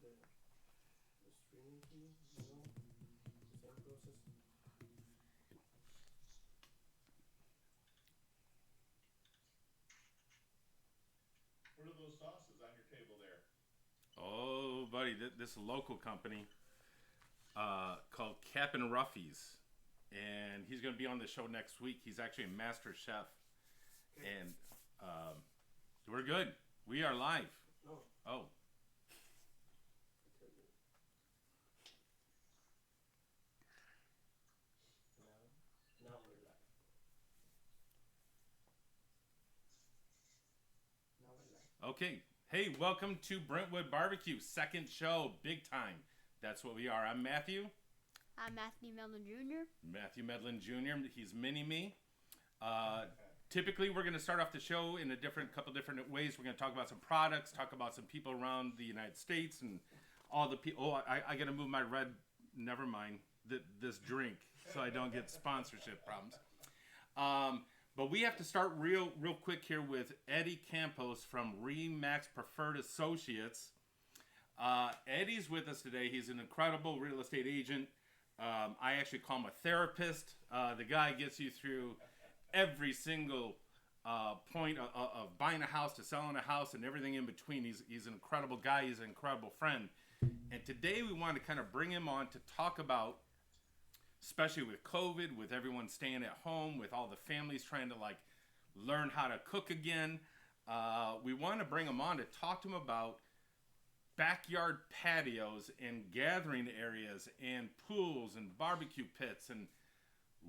the streaming key, the same process. What are those sauces on your table there? Oh, buddy, this is a local company called Cap'n Ruffy's, and he's going to be on the show next week. He's actually a master chef, Okay. and um, we're good. We are live. No, Oh, I tell you. Now we're live. Now we're live. okay. Hey, welcome to Brintwood BBQ, second show, big time. That's what we are. I'm Matthew, I'm Matthew Mellon Jr. Matthew Medlin Jr. He's Mini Me. Uh, Typically, we're going to start off the show in a couple different ways. We're going to talk about some products, talk about some people around the United States, and all the people. Oh, I got to move my red. Never mind this drink, so I don't get sponsorship problems. But we have to start real quick here with Eddie Campos from Remax Preferred Associates. Eddie's with us today. He's an incredible real estate agent. I actually call him a therapist. The guy gets you through every single point of buying a house to selling a house and everything in between. He's an incredible guy. He's an incredible friend. And today we want to kind of bring him on to talk about, especially with COVID, with everyone staying at home, with all the families trying to like learn how to cook again. We want to bring him on to talk to him about backyard patios and gathering areas and pools and barbecue pits, and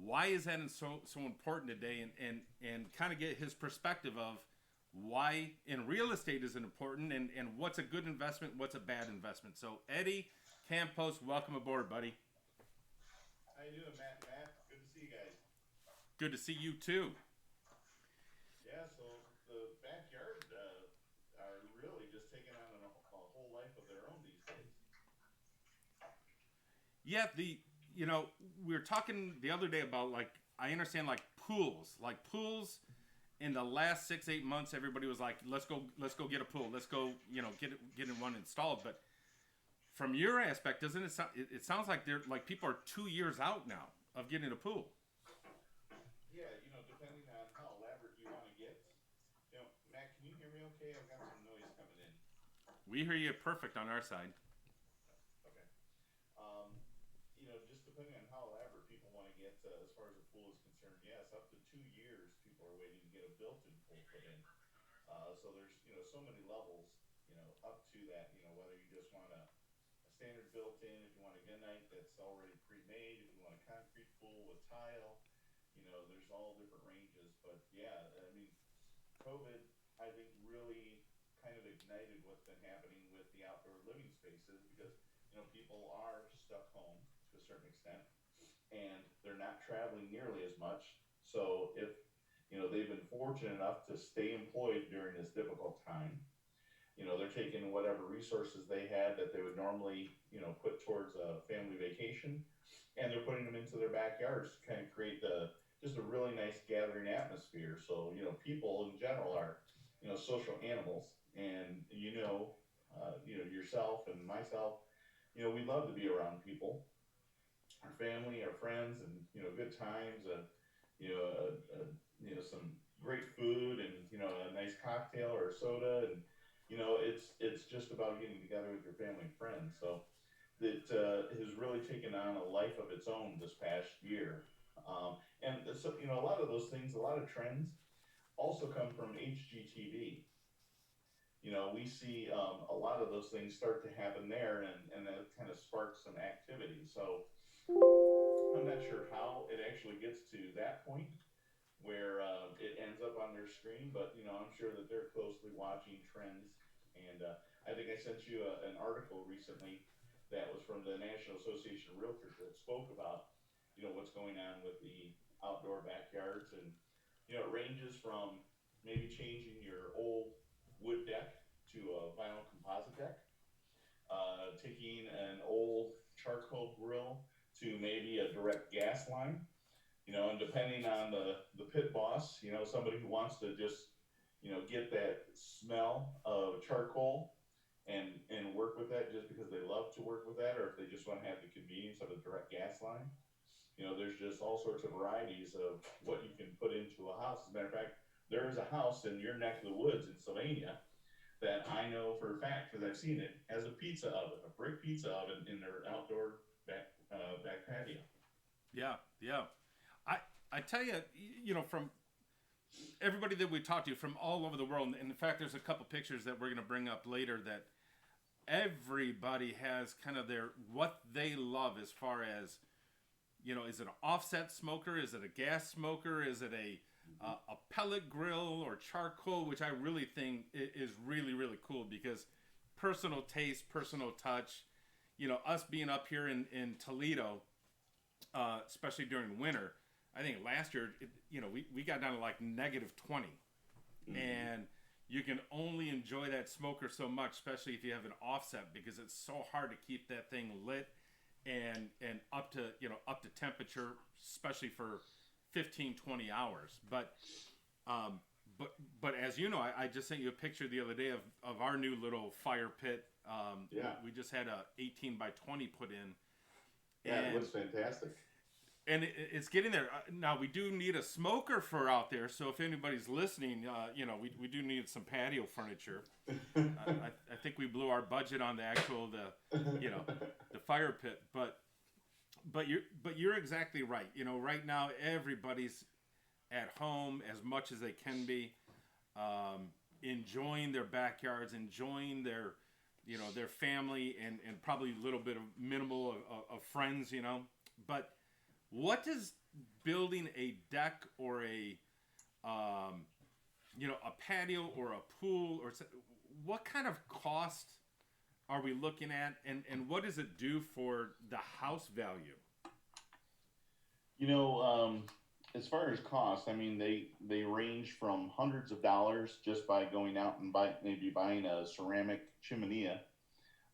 why is that so important today, and kind of get his perspective of why in real estate is it important, and what's a good investment, what's a bad investment. So Eddie Campos, welcome aboard, buddy. How you doing, Matt? Matt, good to see you guys. Good to see you too. Yeah, so the backyard are really just taking on a whole life of their own these days. Yeah, we were talking the other day about, like, I understand, like pools in the last 6-8 months. Everybody was like, let's go get a pool, let's go, get in one installed. But from your aspect, doesn't it sound, it sounds like they're like people are 2 years out now of getting a pool. Yeah, depending on how elaborate you want to get. Matt, can you hear me okay? I've got some noise coming in. We hear you perfect on our side. Okay. Just depending on how elaborate people want to get as far as a pool is concerned, yes, up to 2 years people are waiting to get a built-in pool put in. So there's so many levels up to that. Whether you just want a standard built-in, if you want a gunite that's already pre-made, if you want a concrete pool with tile, there's all different ranges. But yeah, I mean, COVID, I think, really kind of ignited what's been happening with the outdoor living spaces, because people are stuck home to a certain extent, and they're not traveling nearly as much. So if they've been fortunate enough to stay employed during this difficult time, they're taking whatever resources they had that they would normally put towards a family vacation, and they're putting them into their backyards to kind of create just a really nice gathering atmosphere. So people in general are social animals, and yourself and myself, we love to be around people, our family, our friends, and good times, some great food, and a nice cocktail or a soda, and it's just about getting together with your family and friends. So it has really taken on a life of its own this past year. And so a lot of those things, a lot of trends, also come from HGTV. We see a lot of those things start to happen there, and that kind of sparks some activity. So I'm not sure how it actually gets to that point where it ends up on their screen, but I'm sure that they're closely watching trends. And I think I sent you an article recently that was from the National Association of Realtors that spoke about what's going on with the outdoor backyards, and it ranges from maybe changing your old wood deck to a vinyl composite deck, taking an old charcoal grill to maybe a direct gas line, and depending on the pit boss, somebody who wants to just, get that smell of charcoal and work with that just because they love to work with that, or if they just want to have the convenience of a direct gas line. There's just all sorts of varieties of what you can put into a house. As a matter of fact, there is a house in your neck of the woods in Sylvania that I know for a fact, because I've seen it, has a pizza oven, a brick pizza oven in their outdoor back patio. Yeah, yeah. I tell you, from everybody that we talked to from all over the world, and in fact, there's a couple pictures that we're going to bring up later that everybody has kind of what they love as far as, is it an offset smoker? Is it a gas smoker? Is it a pellet grill or charcoal, which I really think is really, really cool because personal taste, personal touch. Us being up here in Toledo, especially during winter, I think last year, we got down to like -20. Mm-hmm. And you can only enjoy that smoker so much, especially if you have an offset, because it's so hard to keep that thing lit and up to temperature, especially for 15-20 hours. But as you know, I just sent you a picture the other day of our new little fire pit. We just had a 18 by 20 put in. Yeah, it looks fantastic. And it's getting there. Now, we do need a smoker for out there, so if anybody's listening, we do need some patio furniture. I think we blew our budget on the actual, the fire pit. But you're exactly right. Right now, everybody's at home as much as they can be, enjoying their backyards, enjoying their family, and probably a little bit of minimal of friends, But what does building a deck or a patio or a pool, or what kind of cost are we looking at, and what does it do for the house value? As far as cost, I mean, they range from hundreds of dollars just by going out and buying a ceramic chimenea,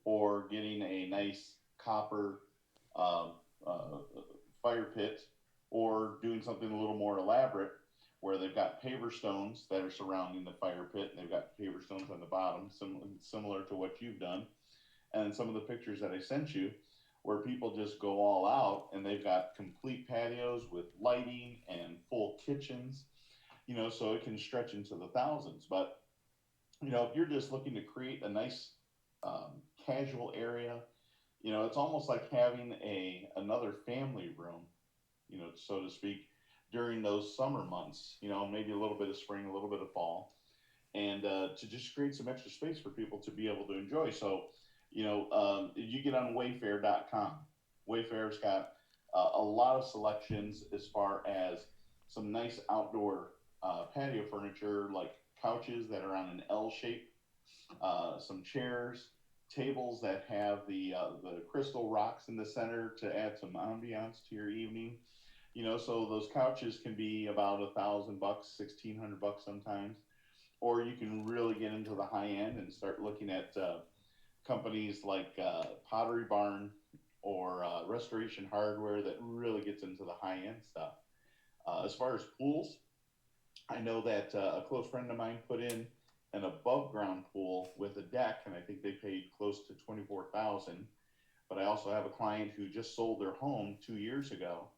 or getting a nice copper fire pit, or doing something a little more elaborate where they've got paver stones that are surrounding the fire pit, and they've got paver stones on the bottom, similar to what you've done. And some of the pictures that I sent you, where people just go all out, and they've got complete patios with lighting and full kitchens, so it can stretch into the thousands. But, if you're just looking to create a nice casual area, it's almost like having another family room, so to speak, during those summer months, maybe a little bit of spring, a little bit of fall, and to just create some extra space for people to be able to enjoy. So, you get on Wayfair.com. Wayfair's got a lot of selections as far as some nice outdoor patio furniture, like couches that are on an L shape, some chairs, tables that have the crystal rocks in the center to add some ambiance to your evening. So those couches can be about $1,000, $1,600 sometimes, or you can really get into the high end and start looking at companies like Pottery Barn or Restoration Hardware that really gets into the high end stuff. As far as pools, I know that a close friend of mine put in an above ground pool with a deck, and I think they paid close to $24,000. But I also have a client who just sold their home 2 years ago,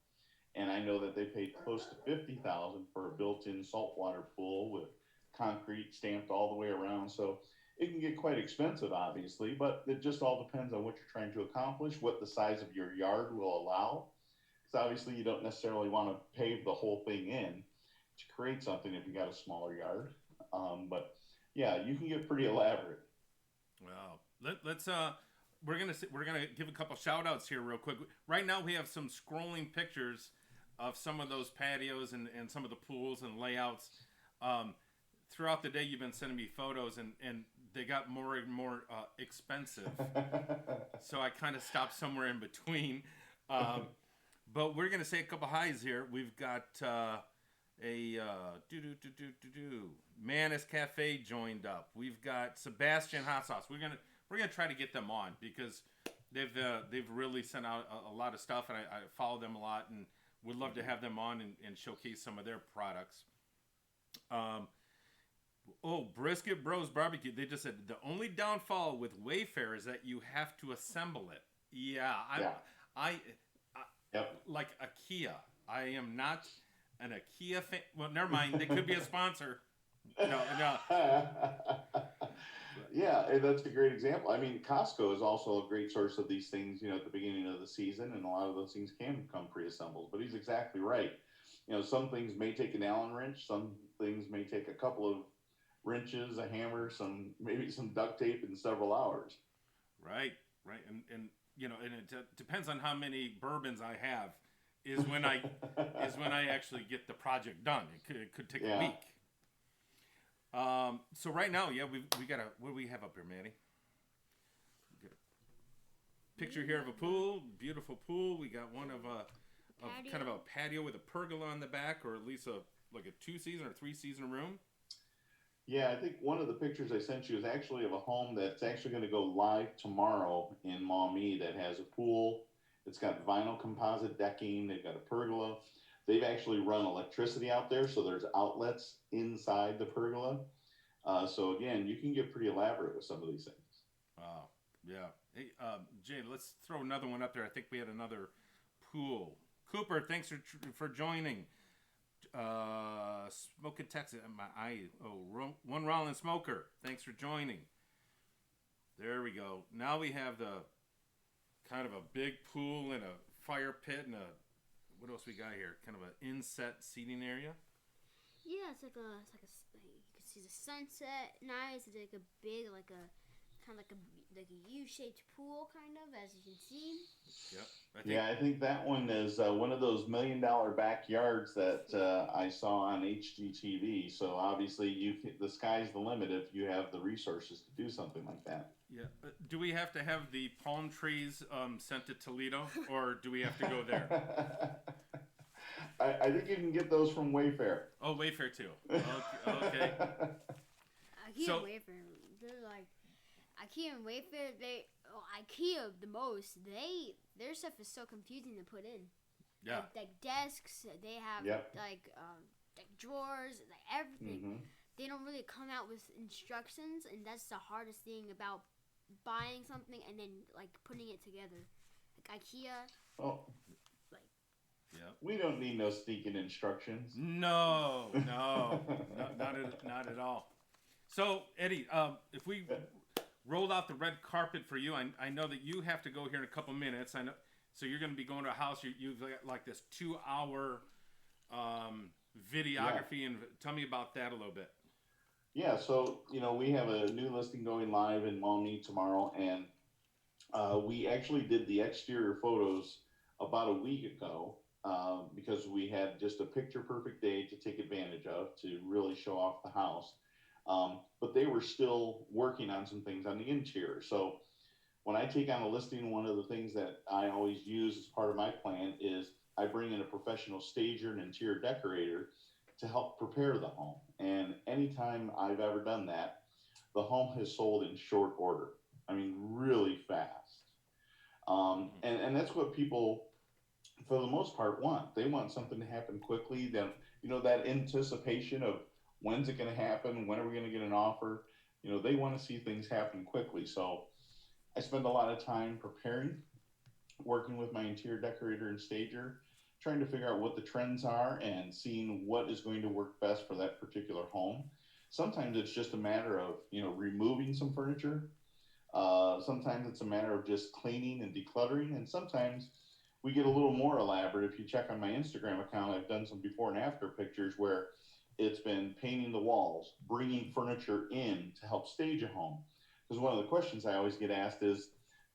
and I know that they paid close to $50,000 for a built-in saltwater pool with concrete stamped all the way around. So it can get quite expensive, obviously, but it just all depends on what you're trying to accomplish, what the size of your yard will allow. Because obviously you don't necessarily want to pave the whole thing in to create something if you got a smaller yard. But yeah, you can get pretty elaborate. Wow. Let's we're gonna give a couple shout outs here real quick. Right now we have some scrolling pictures of some of those patios and some of the pools and layouts. Throughout the day you've been sending me photos, and they got more and more expensive. So I kind of stopped somewhere in between. But we're gonna say a couple highs here. We've got Manis Cafe joined up. We've got Sebastian Hot Sauce. We're gonna try to get them on because they've really sent out a lot of stuff, and I follow them a lot, and would love to have them on and showcase some of their products. Oh, Brisket Bros Barbecue. They just said the only downfall with Wayfair is that you have to assemble it. Yeah, Yeah. I Yep. like IKEA. I am not an IKEA fan. Well, never mind. They could be a sponsor. No. Yeah, and that's a great example. I mean, Costco is also a great source of these things, at the beginning of the season, and a lot of those things can come pre-assembled. But he's exactly right. Some things may take an Allen wrench, some things may take a couple of wrenches, a hammer, maybe some duct tape in several hours. Right, and and it depends on how many bourbons I have. Is when I actually get the project done. It could take a week. So right now, we got what do we have up here, Manny? We got a picture here of a pool, beautiful pool. We got one of kind of a patio with a pergola on the back, or at least a 2-season or 3-season room. Yeah, I think one of the pictures I sent you is actually of a home that's actually going to go live tomorrow in Maumee that has a pool. It's got vinyl composite decking. They've got a pergola. They've actually run electricity out there, so there's outlets inside the pergola. So again, you can get pretty elaborate with some of these things. Oh, yeah. Hey, Jay, let's throw another one up there. I think we had another pool. Cooper, thanks for joining. Smoking Texas. One Rollin Smoker. Thanks for joining. There we go. Now we have the kind of a big pool and a fire pit and what else we got here? Kind of an inset seating area. Yeah, it's like you can see the sunset. Nice. It's like a big, like a U-shaped pool, kind of, as you can see. Yep. I think that one is one of those $1 million backyards that I saw on HGTV. So obviously, the sky's the limit if you have the resources to do something like that. Yeah. Do we have to have the palm trees sent to Toledo, or do we have to go there? I think you can get those from Wayfair. Oh, Wayfair too. Okay. IKEA and Wayfair, they're like IKEA and Wayfair. IKEA the most. Their stuff is so confusing to put in. Yeah. Like desks, they have like drawers, like everything. Mm-hmm. They don't really come out with instructions, and that's the hardest thing about buying something and then like putting it together. Like IKEA. Oh. Yeah. We don't need no sneaking instructions. No, not at all. So, Eddie, if we rolled out the red carpet for you, I know that you have to go here in a couple minutes. I know, so you're going to be going to a house. You've got like this 2-hour videography, and tell me about that a little bit. Yeah, so we have a new listing going live in Maumee tomorrow, and we actually did the exterior photos about a week ago. Because we had just a picture-perfect day to take advantage of to really show off the house. But they were still working on some things on the interior. So when I take on a listing, one of the things that I always use as part of my plan is I bring in a professional stager and interior decorator to help prepare the home. And anytime I've ever done that, the home has sold in short order. I mean, really fast. And that's what people, for the most part, want. They want something to happen quickly. Then, that anticipation of when's it going to happen? When are we going to get an offer? They want to see things happen quickly. So I spend a lot of time preparing, working with my interior decorator and stager, trying to figure out what the trends are and seeing what is going to work best for that particular home. Sometimes it's just a matter of, removing some furniture. Sometimes it's a matter of just cleaning and decluttering. And sometimes we get a little more elaborate. If you check on my Instagram account, I've done some before and after pictures where it's been painting the walls, bringing furniture in to help stage a home. Because one of the questions I always get asked is,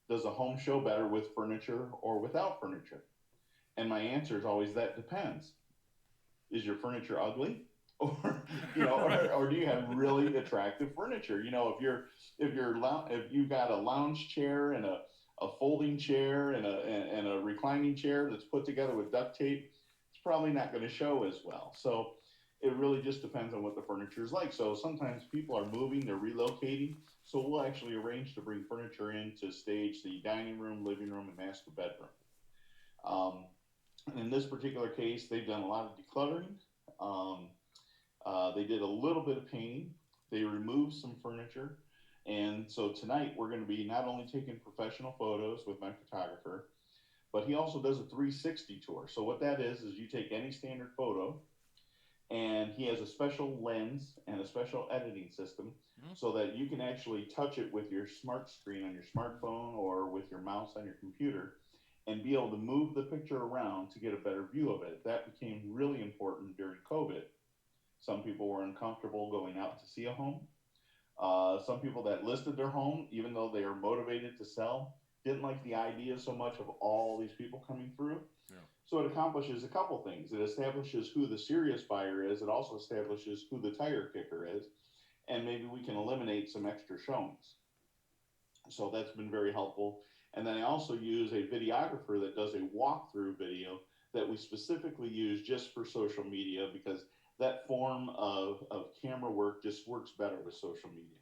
does a home show better with furniture or without furniture? And my answer is always, that depends. Is your furniture ugly? Or, or do you have really attractive furniture? If you've got a lounge chair and a folding chair and a reclining chair that's put together with duct tape, it's probably not going to show as well. So it really just depends on what the furniture is like. So sometimes people are moving, they're relocating. So we'll actually arrange to bring furniture in to stage the dining room, living room, and master bedroom. In this particular case, they've done a lot of decluttering. They did a little bit of painting. They remove some furniture. And so tonight we're going to be not only taking professional photos with my photographer, but he also does a 360 tour. So what that is you take any standard photo, and he has a special lens and a special editing system so that you can actually touch it with your smart screen on your smartphone or with your mouse on your computer and be able to move the picture around to get a better view of it. That became really important during COVID. Some people were uncomfortable going out to see a home. Some people that listed their home, even though they are motivated to sell, didn't like the idea so much of all these people coming through. Yeah. So it accomplishes a couple things. It establishes who the serious buyer is. It also establishes who the tire kicker is. And maybe we can eliminate some extra showings. So that's been very helpful. And then I also use a videographer that does a walkthrough video that we specifically use just for social media, because that form of camera work just works better with social media.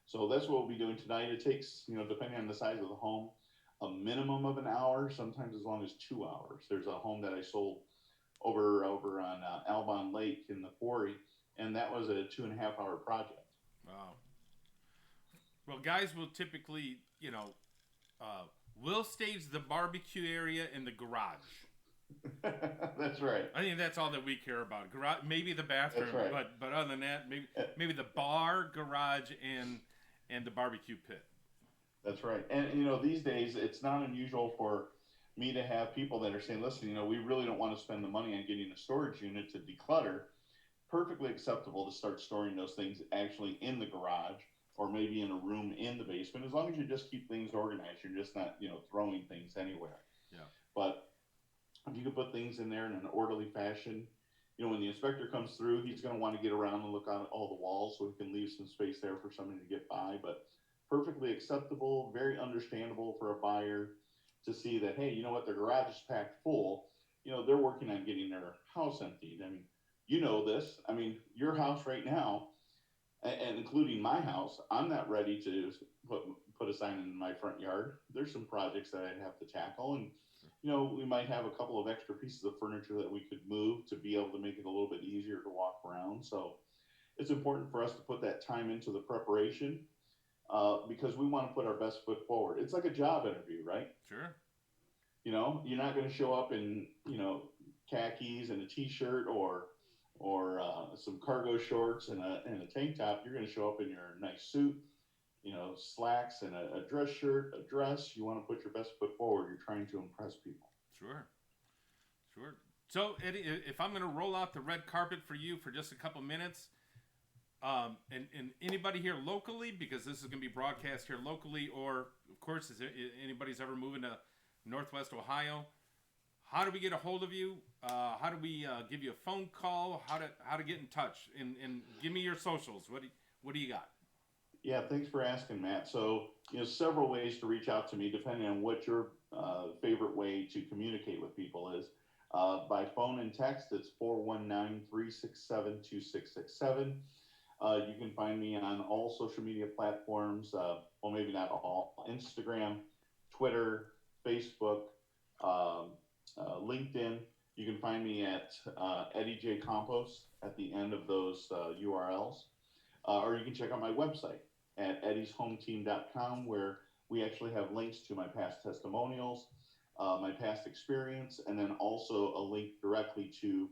So that's what we'll be doing tonight. It takes, depending on the size of the home, a minimum of an hour, sometimes as long as 2 hours. There's a home that I sold over on Albon Lake in the quarry, and that was a 2.5-hour project. Wow. Well, guys will typically, we'll stage the barbecue area in the garage. That's right. I think that's all that we care about. Garage, maybe the bathroom, that's right. but other than that, maybe the bar, garage, and the barbecue pit. That's right. And these days it's not unusual for me to have people that are saying, listen, we really don't want to spend the money on getting a storage unit to declutter. Perfectly acceptable to start storing those things actually in the garage or maybe in a room in the basement, as long as you just keep things organized. You're just not, throwing things anywhere. Yeah. But if you can put things in there in an orderly fashion, when the inspector comes through, he's going to want to get around and look on all the walls so he can leave some space there for somebody to get by. But perfectly acceptable, very understandable for a buyer to see that, hey, you know what, their garage is packed full. They're working on getting their house emptied. I mean, this. I mean, your house right now, and including my house, I'm not ready to put a sign in my front yard. There's some projects that I'd have to tackle, and we might have a couple of extra pieces of furniture that we could move to be able to make it a little bit easier to walk around. So it's important for us to put that time into the preparation, because we want to put our best foot forward. It's like a job interview, right? Sure. You're not going to show up in, khakis and a t-shirt or some cargo shorts and a tank top. You're going to show up in your nice suit, slacks and a dress shirt, a dress. You want to put your best foot forward. You're trying to impress people. Sure. So, Eddie, if I'm going to roll out the red carpet for you for just a couple minutes, and anybody here locally, because this is going to be broadcast here locally, or of course, if anybody's ever moving to Northwest Ohio, how do we get a hold of you? How do we give you a phone call? How to get in touch? And give me your socials. What do you got? Yeah, thanks for asking, Matt. So, several ways to reach out to me, depending on what your favorite way to communicate with people is. By phone and text, it's 419-367-2667. You can find me on all social media platforms. Well, maybe not all. Instagram, Twitter, Facebook, LinkedIn. You can find me at Eddie J. Campos at the end of those URLs. Or you can check out my website at eddieshometeam.com, where we actually have links to my past testimonials, my past experience, and then also a link directly to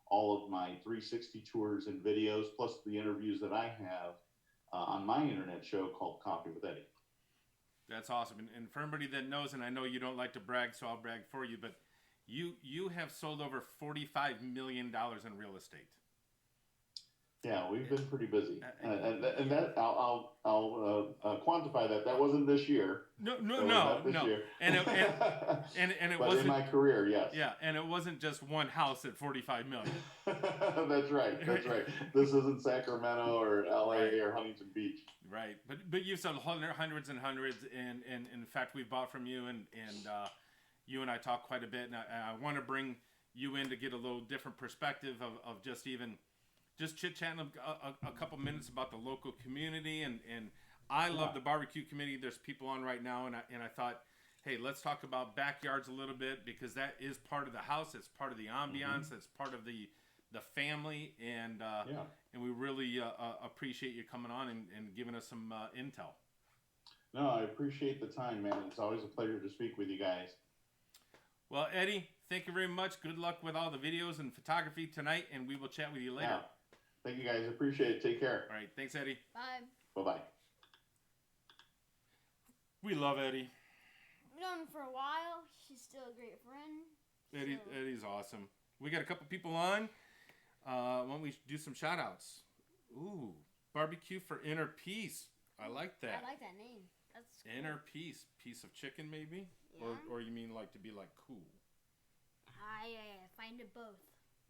all of my 360 tours and videos, plus the interviews that I have on my internet show called Coffee with Eddie. That's awesome. And for everybody that knows, and I know you don't like to brag, so I'll brag for you, but you have sold over $45 million in real estate. Yeah, we've been pretty busy, and that I'll quantify that. That wasn't this year. No. Year. And it but wasn't in my career, yes. Yeah, and it wasn't just one house at $45 million. That's right. This isn't Sacramento or LA right. or Huntington Beach. Right, but you've sold hundreds and hundreds, and in fact we've bought from you, and you and I talk quite a bit, and I want to bring you in to get a little different perspective of just chit-chatting a couple minutes about the local community, and I love the barbecue community. There's people on right now, and I thought, hey, let's talk about backyards a little bit, because that is part of the house. It's part of the ambiance. It's part of the the family, and we really appreciate you coming on and giving us some intel. No, I appreciate the time, man. It's always a pleasure to speak with you guys. Well, Eddie, thank you very much. Good luck with all the videos and photography tonight, and we will chat with you later. Yeah. Thank you, guys. Appreciate it. Take care. All right. Thanks, Eddie. Bye. Bye-bye. We love Eddie. We've known him for a while. She's still a great friend. Eddie's awesome. We got a couple people on. Why don't we do some shout-outs? Ooh, barbecue for inner peace. I like that. I like that name. That's cool. Inner peace. Piece of chicken, maybe? Yeah. Or you mean like to be like cool? I find it both.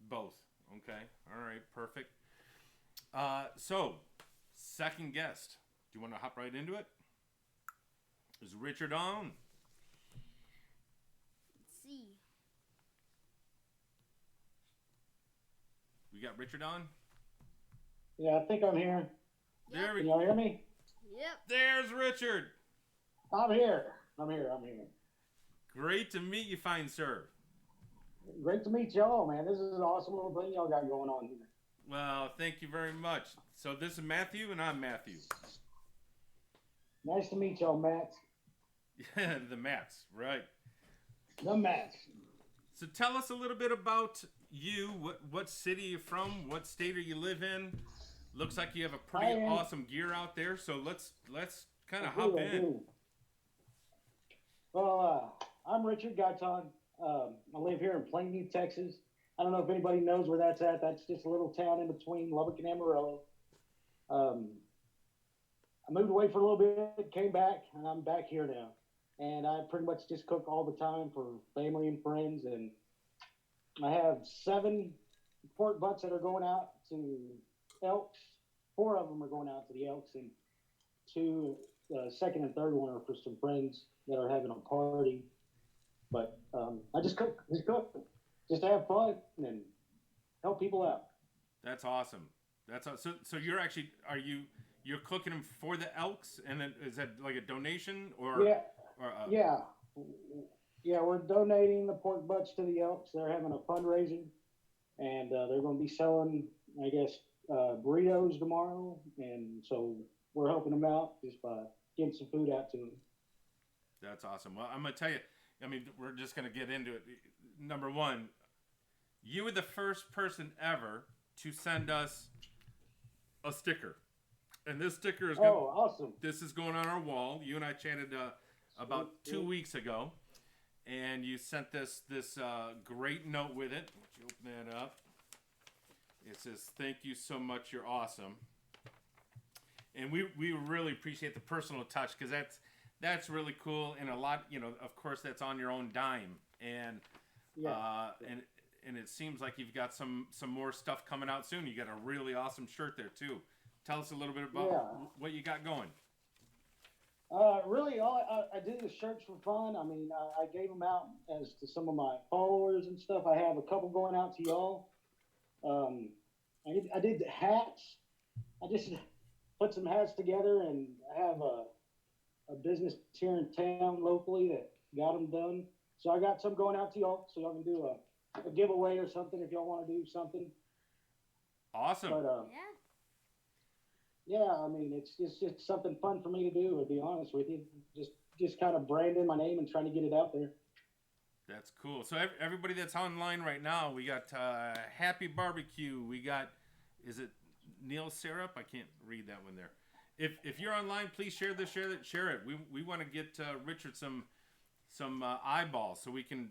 Both. Okay. All right. Perfect. So, second guest. Do you want to hop right into it? Is Richard on? Let's see. We got Richard on? Yeah, I think I'm here. There we Can y'all hear me? Yep. There's Richard. I'm here. Great to meet you, fine sir. Great to meet y'all, man. This is an awesome little thing y'all got going on here. Well, thank you very much. So this is Matthew, and I'm Matthew. Nice to meet y'all, Matt. Yeah, the Mats, right. The Matt. So tell us a little bit about you. What city are you from? What state are you live in? Looks like you have a pretty awesome gear out there. So let's kind of hop in. Well, I'm Richard Gaitan. I live here in Plainview, Texas. I don't know if anybody knows where that's at. That's just a little town in between Lubbock and Amarillo. I moved away for a little bit, came back, and I'm back here now. And I pretty much just cook all the time for family and friends. And I have 7 pork butts that are going out to elks. 4 of them are going out to the elks, and 2, the second and third one are for some friends that are having a party. But I just cook, just to have fun and help people out. That's awesome. So you're actually you're cooking them for the elks, and then is that like a donation or yeah, we're donating the pork butts to the elks. They're having a fundraiser, and they're going to be selling, I guess, burritos tomorrow, and so we're helping them out just by getting some food out to them. That's awesome. Well, I'm gonna tell you. I mean, we're just gonna get into it. Number one, you were the first person ever to send us a sticker, and this sticker is awesome. This is going on our wall. You and I chatted about 2 weeks ago, and you sent this great note with it. Would you open that up? It says, "Thank you so much. You're awesome." And we really appreciate the personal touch, because that's really cool, and a lot, of course, that's on your own dime, and and it seems like you've got some more stuff coming out soon. You got a really awesome shirt there too. Tell us a little bit about what you got going. Really, I do the shirts for fun. I mean, I gave them out as to some of my followers and stuff. I have a couple going out to y'all. I did the hats. I just put some hats together, and I have a business here in town locally that got them done. So I got some going out to y'all, so y'all can do a giveaway or something if y'all want to do something. Awesome. But, yeah, I mean, it's just something fun for me to do, to be honest with you. Just kind of branding my name and trying to get it out there. That's cool. So everybody that's online right now, we got Happy Barbecue. We got, is it Neil Syrup? I can't read that one there. If you're online, please share this, share it. We want to get Richard some eyeballs so we can,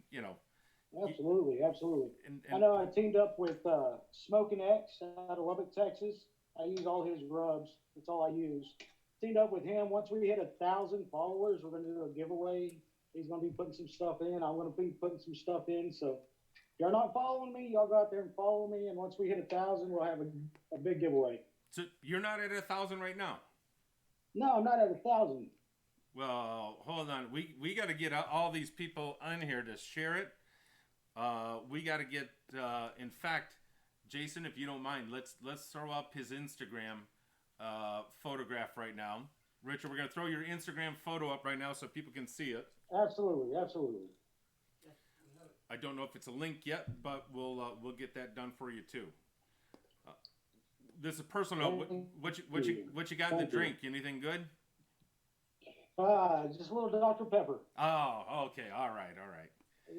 Absolutely. And I know I teamed up with Smoking X out of Lubbock, Texas. I use all his rubs. That's all I use. Teamed up with him. Once we hit 1,000 followers, we're going to do a giveaway. He's going to be putting some stuff in. I'm going to be putting some stuff in. So if you're not following me, y'all go out there and follow me. And once we hit 1,000, we'll have a big giveaway. So you're not at 1,000 right now? No, I'm not at 1,000. Well, hold on. We got to get all these people on here to share it. We got to get. In fact, Jason, if you don't mind, let's throw up his Instagram photograph right now. Richard, we're gonna throw your Instagram photo up right now so people can see it. Absolutely. Yeah, I don't know if it's a link yet, but we'll get that done for you too. This is personal. What you got in the drink? Anything good? Just a little Dr. Pepper. Oh, okay. All right.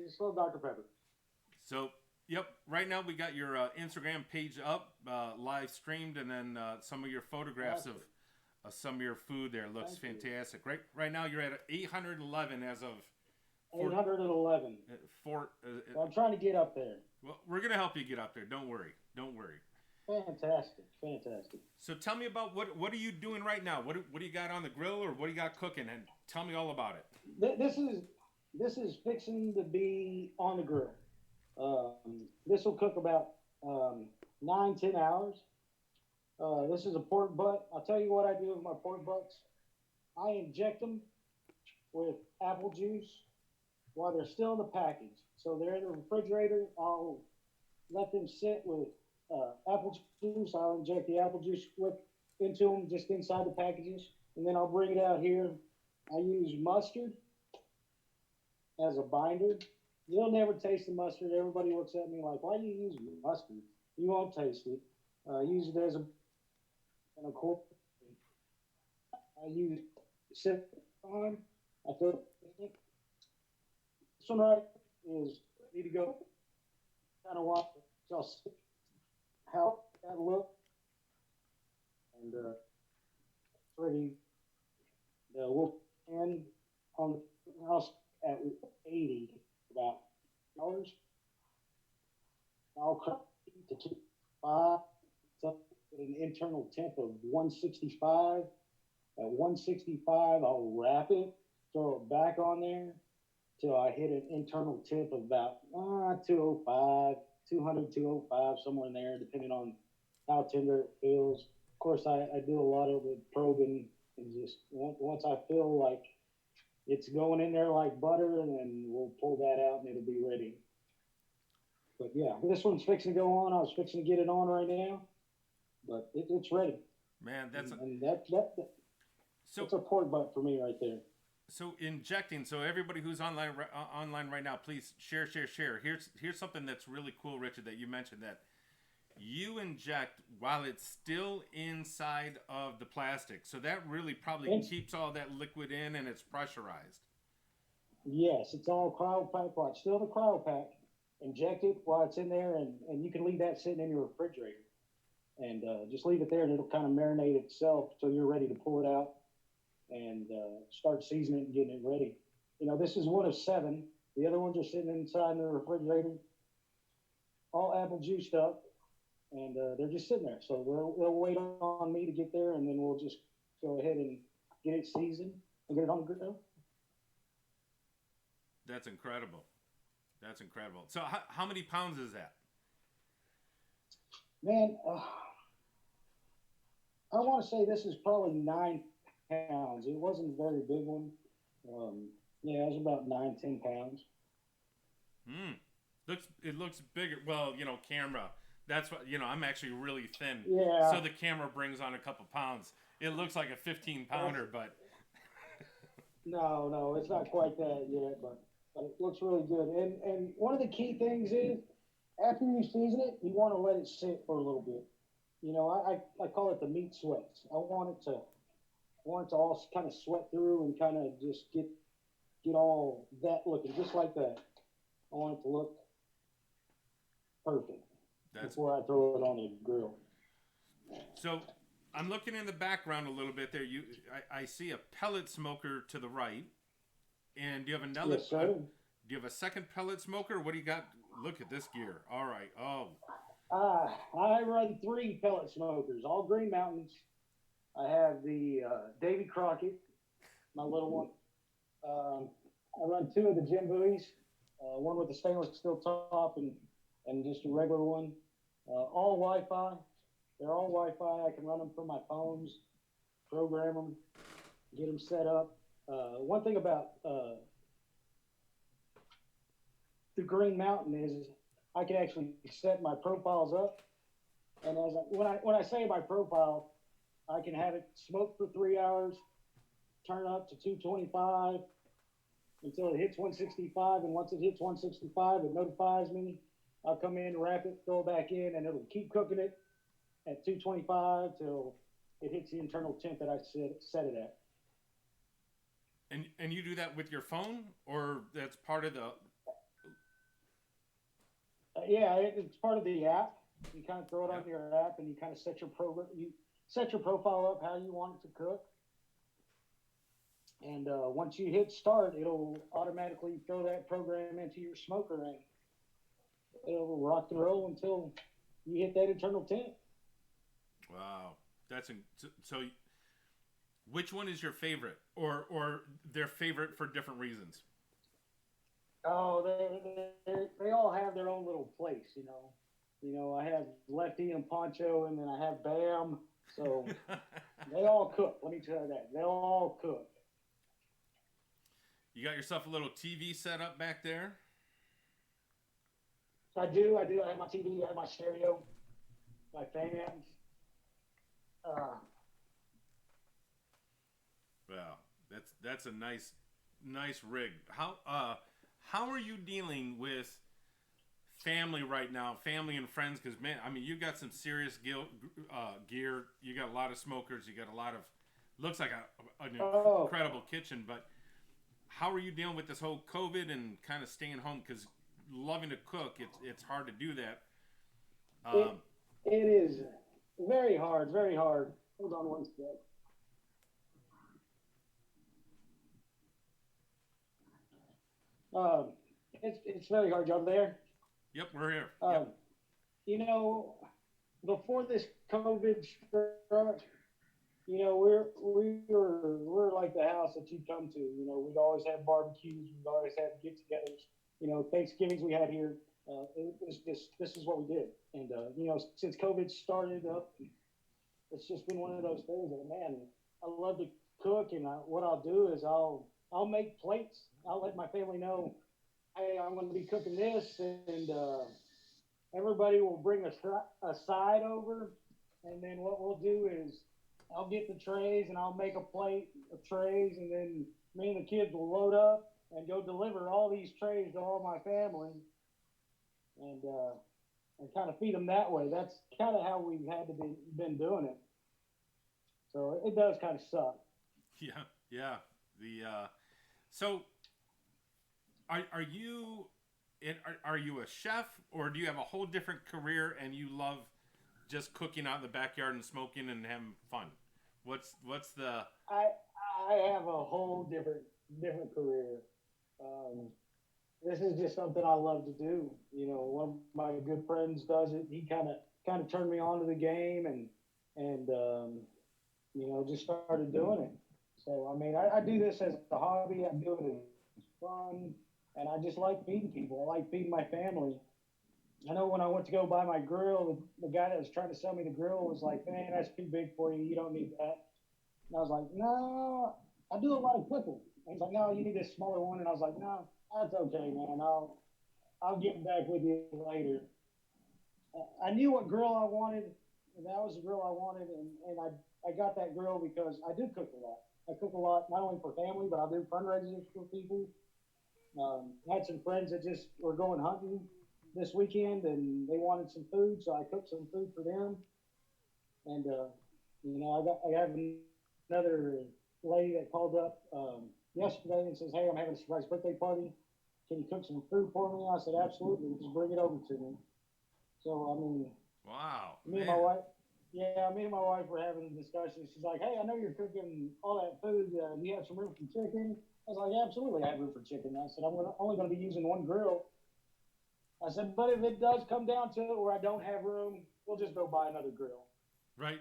Just a little Dr. Pepper. So, yep. Right now we got your Instagram page up, live streamed, and then some of your photographs of some of your food there. Looks fantastic. Right now you're at 811 as of 811. I'm trying to get up there. Well, we're gonna help you get up there. Don't worry. Fantastic. So tell me about what are you doing right now? What do you got on the grill, or what do you got cooking? And tell me all about it. This is fixing to be on the grill. This will cook about 9-10 hours. This is a pork butt. I'll tell you what I do with my pork butts. I inject them with apple juice while they're still in the package. So they're in the refrigerator. I'll let them sit with apple juice. I'll inject the apple juice into them just inside the packages, and then I'll bring it out here. I use mustard as a binder. You'll never taste the mustard. Everybody looks at me like, why do you use mustard? You won't taste it. Use it as a quart. I use on. I throw this one right is ready to go. Kind of watch how that look, and ready. We'll end on the house at 80 about hours. I'll cut to keep 5 at an internal temp of 165. At 165, I'll wrap it, throw it back on there till I hit an internal temp of about 205, 200, 205, somewhere in there, depending on how tender it feels. Of course, I do a lot of the probing, and just once I feel like it's going in there like butter, and then we'll pull that out and it'll be ready. But yeah, this one's fixing to go on. I was fixing to get it on right now, but it's ready. Man, that's that's a pork butt for me right there. So injecting. So everybody who's online right now, please share. Here's something that's really cool, Richard, that you mentioned, that you inject while it's still inside of the plastic. So that really probably keeps all that liquid in, and it's pressurized. Yes, it's all cryo pack. While it's still in the cryo pack, inject it while it's in there, and you can leave that sitting in your refrigerator. And just leave it there, and it'll kind of marinate itself till you're ready to pull it out and start seasoning it and getting it ready. You know, this is one of 7. The other ones are sitting inside in the refrigerator, all apple juiced up, and they're just sitting there. So they'll wait on me to get there, and then we'll just go ahead and get it seasoned and get it on the grill. That's incredible. So how many pounds is that? Man, I want to say this is probably 9 pounds. It wasn't a very big one. Yeah, it was about 9-10 pounds. It looks bigger. Well, camera. That's what, I'm actually really thin. Yeah. So the camera brings on a couple pounds. It looks like a 15-pounder, but. No, it's not quite that yet, but it looks really good. And one of the key things is, after you season it, you want to let it sit for a little bit. I call it the meat sweats. I want it to all kind of sweat through and kind of just get all that looking just like that. I want it to look perfect before I throw it on the grill. So I'm looking in the background a little bit there. I see a pellet smoker to the right, and do you have another? Yes, sir. Do you have a second pellet smoker? What do you got? Look at this gear. All right. Oh. I run 3 pellet smokers, all Green Mountains. I have the Davy Crockett, my little one. I run 2 of the Jim Buoys, one with the stainless steel top and just a regular one. All Wi-Fi. They're all Wi-Fi. I can run them from my phones, program them, get them set up. One thing about the Green Mountain is I can actually set my profiles up, and when I say my profile, I can have it smoke for 3 hours, turn up to 225, until it hits 165. And once it hits 165, it notifies me. I'll come in, wrap it, throw it back in, and it'll keep cooking it at 225 till it hits the internal temp that I set it at. And you do that with your phone, or that's part of the? Yeah, it's part of the app. You kind of throw it on your app, and you kind of set your profile up how you want it to cook. And once you hit start, it'll automatically throw that program into your smoker, and it'll rock and roll until you hit that internal temp. Wow, so. Which one is your favorite, or their favorite for different reasons? Oh, they all have their own little place, you know. You know, I have Lefty and Poncho, and then I have Bam. So they all cook. Let me tell you that. They all cook. You got yourself a little TV set up back there? I do. I have my TV. I have my stereo, my fans. Well, that's a nice rig. How are you dealing with family right now, family and friends? Because man, I mean, you got some serious gear. You got a lot of smokers. You got a lot of looks like an incredible kitchen. But how are you dealing with this whole COVID and kind of staying home? Because loving to cook, it's hard to do that. It is very hard. Very hard. Hold on one sec. It's very hard. Y'all there? Yep, we're here. Yep. You know, before this COVID struck, you know, we're like the house that you come to. You know, we'd always have barbecues. We'd always have get-togethers. You know, Thanksgivings we had here. It was just this is what we did. And you know, since COVID started up, it's just been one of those things that, man, I love to cook, and what I'll do is I'll make plates. I'll let my family know, hey, I'm going to be cooking this, and everybody will bring a side over, and then what we'll do is I'll get the trays, and I'll make a plate of trays, and then me and the kids will load up and go deliver all these trays to all my family, and kind of feed them that way. That's kind of how we've had to been doing it. So it does kind of suck. Yeah. So are you a chef, or do you have a whole different career and you love just cooking out in the backyard and smoking and having fun? What's the? I have a whole different career. This is just something I love to do. You know, one of my good friends does it. He kind of turned me on to the game, and you know, just started doing it. So I mean, I do this as a hobby. I do it as fun, and I just like feeding people. I like feeding my family. I know when I went to go buy my grill, the guy that was trying to sell me the grill was like, "Man, that's too big for you. You don't need that." And I was like, "No, I do a lot of cooking." And he's like, "No, you need this smaller one." And I was like, "No, that's okay, man. I'll get back with you later." I knew what grill I wanted, and that was the grill I wanted, and I got that grill because I do cook a lot. I cook a lot, not only for family, but I do fundraisers for people. I had some friends that just were going hunting this weekend, and they wanted some food, so I cooked some food for them. And you know, I have another lady that called up yesterday and says, "Hey, I'm having a surprise birthday party. Can you cook some food for me?" I said, "Absolutely. Just bring it over to me." So I mean, wow. Me and my wife were having a discussion. She's like, "Hey, I know you're cooking all that food. Do you have some room for chicken?" I was like, "Absolutely, I have room for chicken." I said, only going to be using one grill." I said, "But if it does come down to it where I don't have room, we'll just go buy another grill." Right.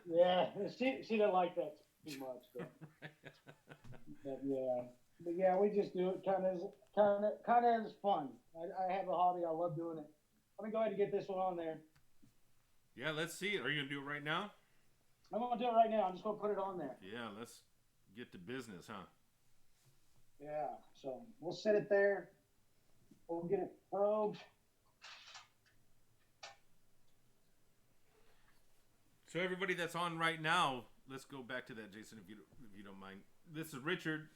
Yeah, she didn't like that too much. But yeah, we just do it kind of as fun. I have a hobby. I love doing it. Let me go ahead and get this one on there. Yeah, let's see it. Are you gonna do it right now? I'm gonna do it right now. I'm just gonna put it on there. Yeah, let's get to business, huh? Yeah. So we'll set it there. We'll get it probed. So everybody that's on right now, let's go back to that, Jason, if you don't mind. This is Richard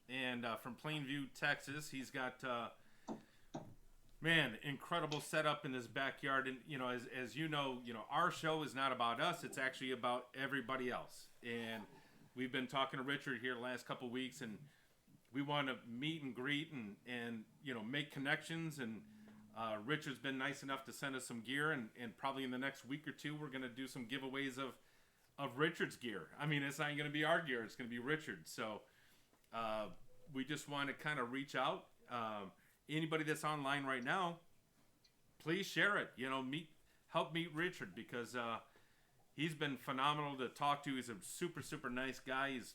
and from Plainview, Texas. He's got man, incredible setup in his backyard. And as you know, our show is not about us; it's actually about everybody else. And we've been talking to Richard here the last couple of weeks, and we want to meet and greet and make connections. And Richard's been nice enough to send us some gear, and probably in the next week or two, we're going to do some giveaways of Richard's gear. I mean, it's not going to be our gear; it's going to be Richard's. So we just want to kind of reach out. Anybody that's online right now, please share it. Help meet Richard, because he's been phenomenal to talk to. He's a super, super nice guy. He's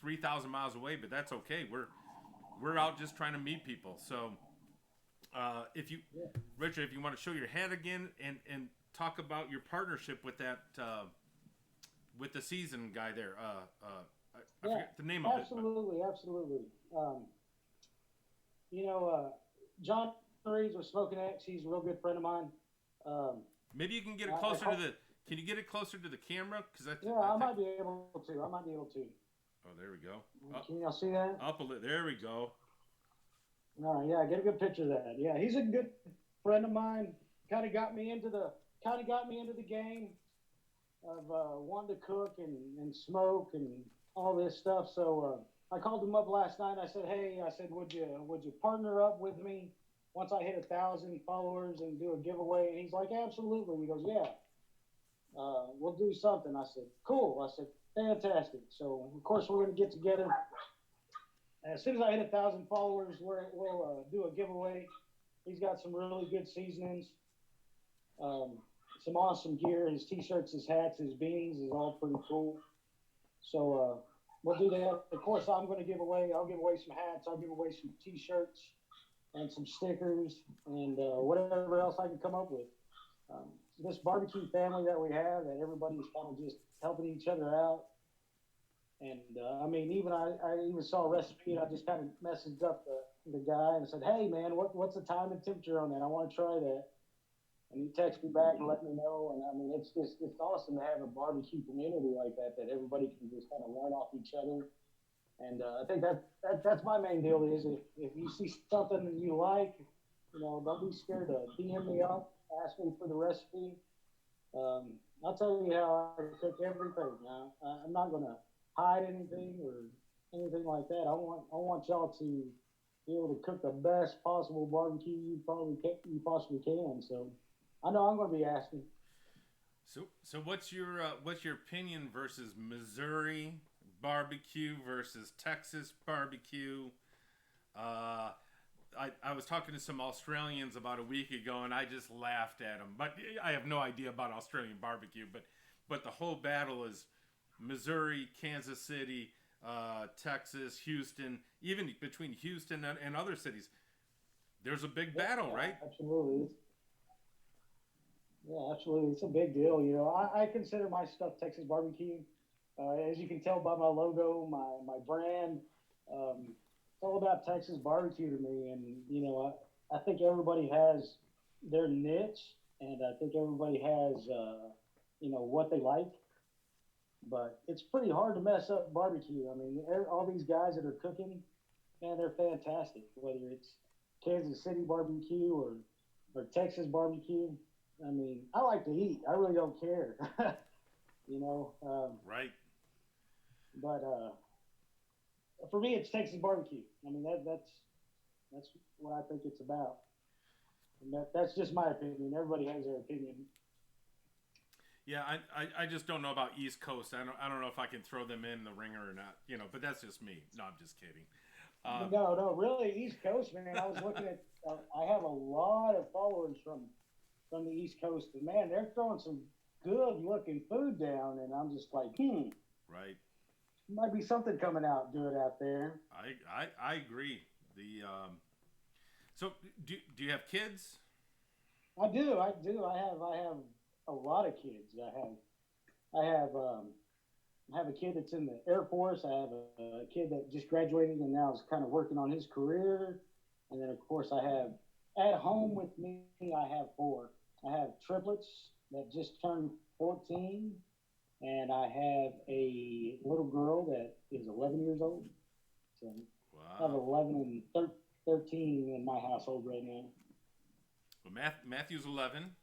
3,000 miles away, but that's okay. We're out just trying to meet people. So Richard, if you want to show your head again and talk about your partnership with that with the season guy there. I forget the name of it. Absolutely. John Reeves with Smoking X. He's a real good friend of mine. Maybe you can get it closer to the. Can you get it closer to the camera? I might be able to. Oh, there we go. Can y'all see that? Up a little. There we go. All right, yeah, get a good picture of that. Yeah, he's a good friend of mine. Kind of got me into the game of wanting to cook and smoke and all this stuff. So I called him up last night. I said, hey, would you partner up with me once I hit 1,000 followers and do a giveaway? And he's like, absolutely. He goes, yeah, we'll do something. I said, cool. I said, fantastic. So of course we're going to get together. As soon as I hit 1,000 followers, we'll do a giveaway. He's got some really good seasonings, some awesome gear. His T-shirts, his hats, his beanies is all pretty cool. So we'll do that. Of course, I'll give away some hats. I'll give away some T-shirts and some stickers and whatever else I can come up with. This barbecue family that we have, that everybody's kind of just helping each other out. And I even saw a recipe, and I just kind of messaged up the guy and said, hey man, what's the time and temperature on that? I want to try that. And he texted me back and let me know. And it's awesome to have a barbecue community like that everybody can just kind of learn off each other. And I think that's my main deal is if you see something that you like, don't be scared to DM me up, ask me for the recipe. I'll tell you how I cook everything. I'm not going to hide anything or anything like that. I want y'all to be able to cook the best possible barbecue you possibly can. So I know I'm going to be asking. So what's your opinion versus Missouri barbecue versus Texas barbecue? I was talking to some Australians about a week ago, and I just laughed at them. But I have no idea about Australian barbecue. But the whole battle is Missouri, Kansas City, Texas, Houston, even between Houston and other cities. There's a big battle, right? Absolutely. Yeah, absolutely. It's a big deal. I consider my stuff Texas barbecue. As you can tell by my logo, my brand, it's all about Texas barbecue to me. And, I think everybody has their niche, and I think everybody has, what they like. But it's pretty hard to mess up barbecue. All these guys that are cooking, man, they're fantastic. Whether it's Kansas City barbecue or Texas barbecue. I like to eat. I really don't care. Right. But for me, it's Texas barbecue. That's what I think it's about. And that's just my opinion. Everybody has their opinion. Yeah, I just don't know about East Coast. I don't know if I can throw them in the ringer or not. But that's just me. No, I'm just kidding. No, really, East Coast, man. I was looking at. I have a lot of followers from the East Coast, and man, they're throwing some good-looking food down, and I'm just like, Right. Might be something coming out good out there. I agree. So do you have kids? I do. I have a lot of kids. I have a kid that's in the Air Force. I have a kid that just graduated and now is kind of working on his career. And then, of course, I have at home with me, I have 4. I have triplets that just turned 14, and I have a little girl that is 11 years old. So I have 11 and 13 in my household right now. Well, Matthew's 11.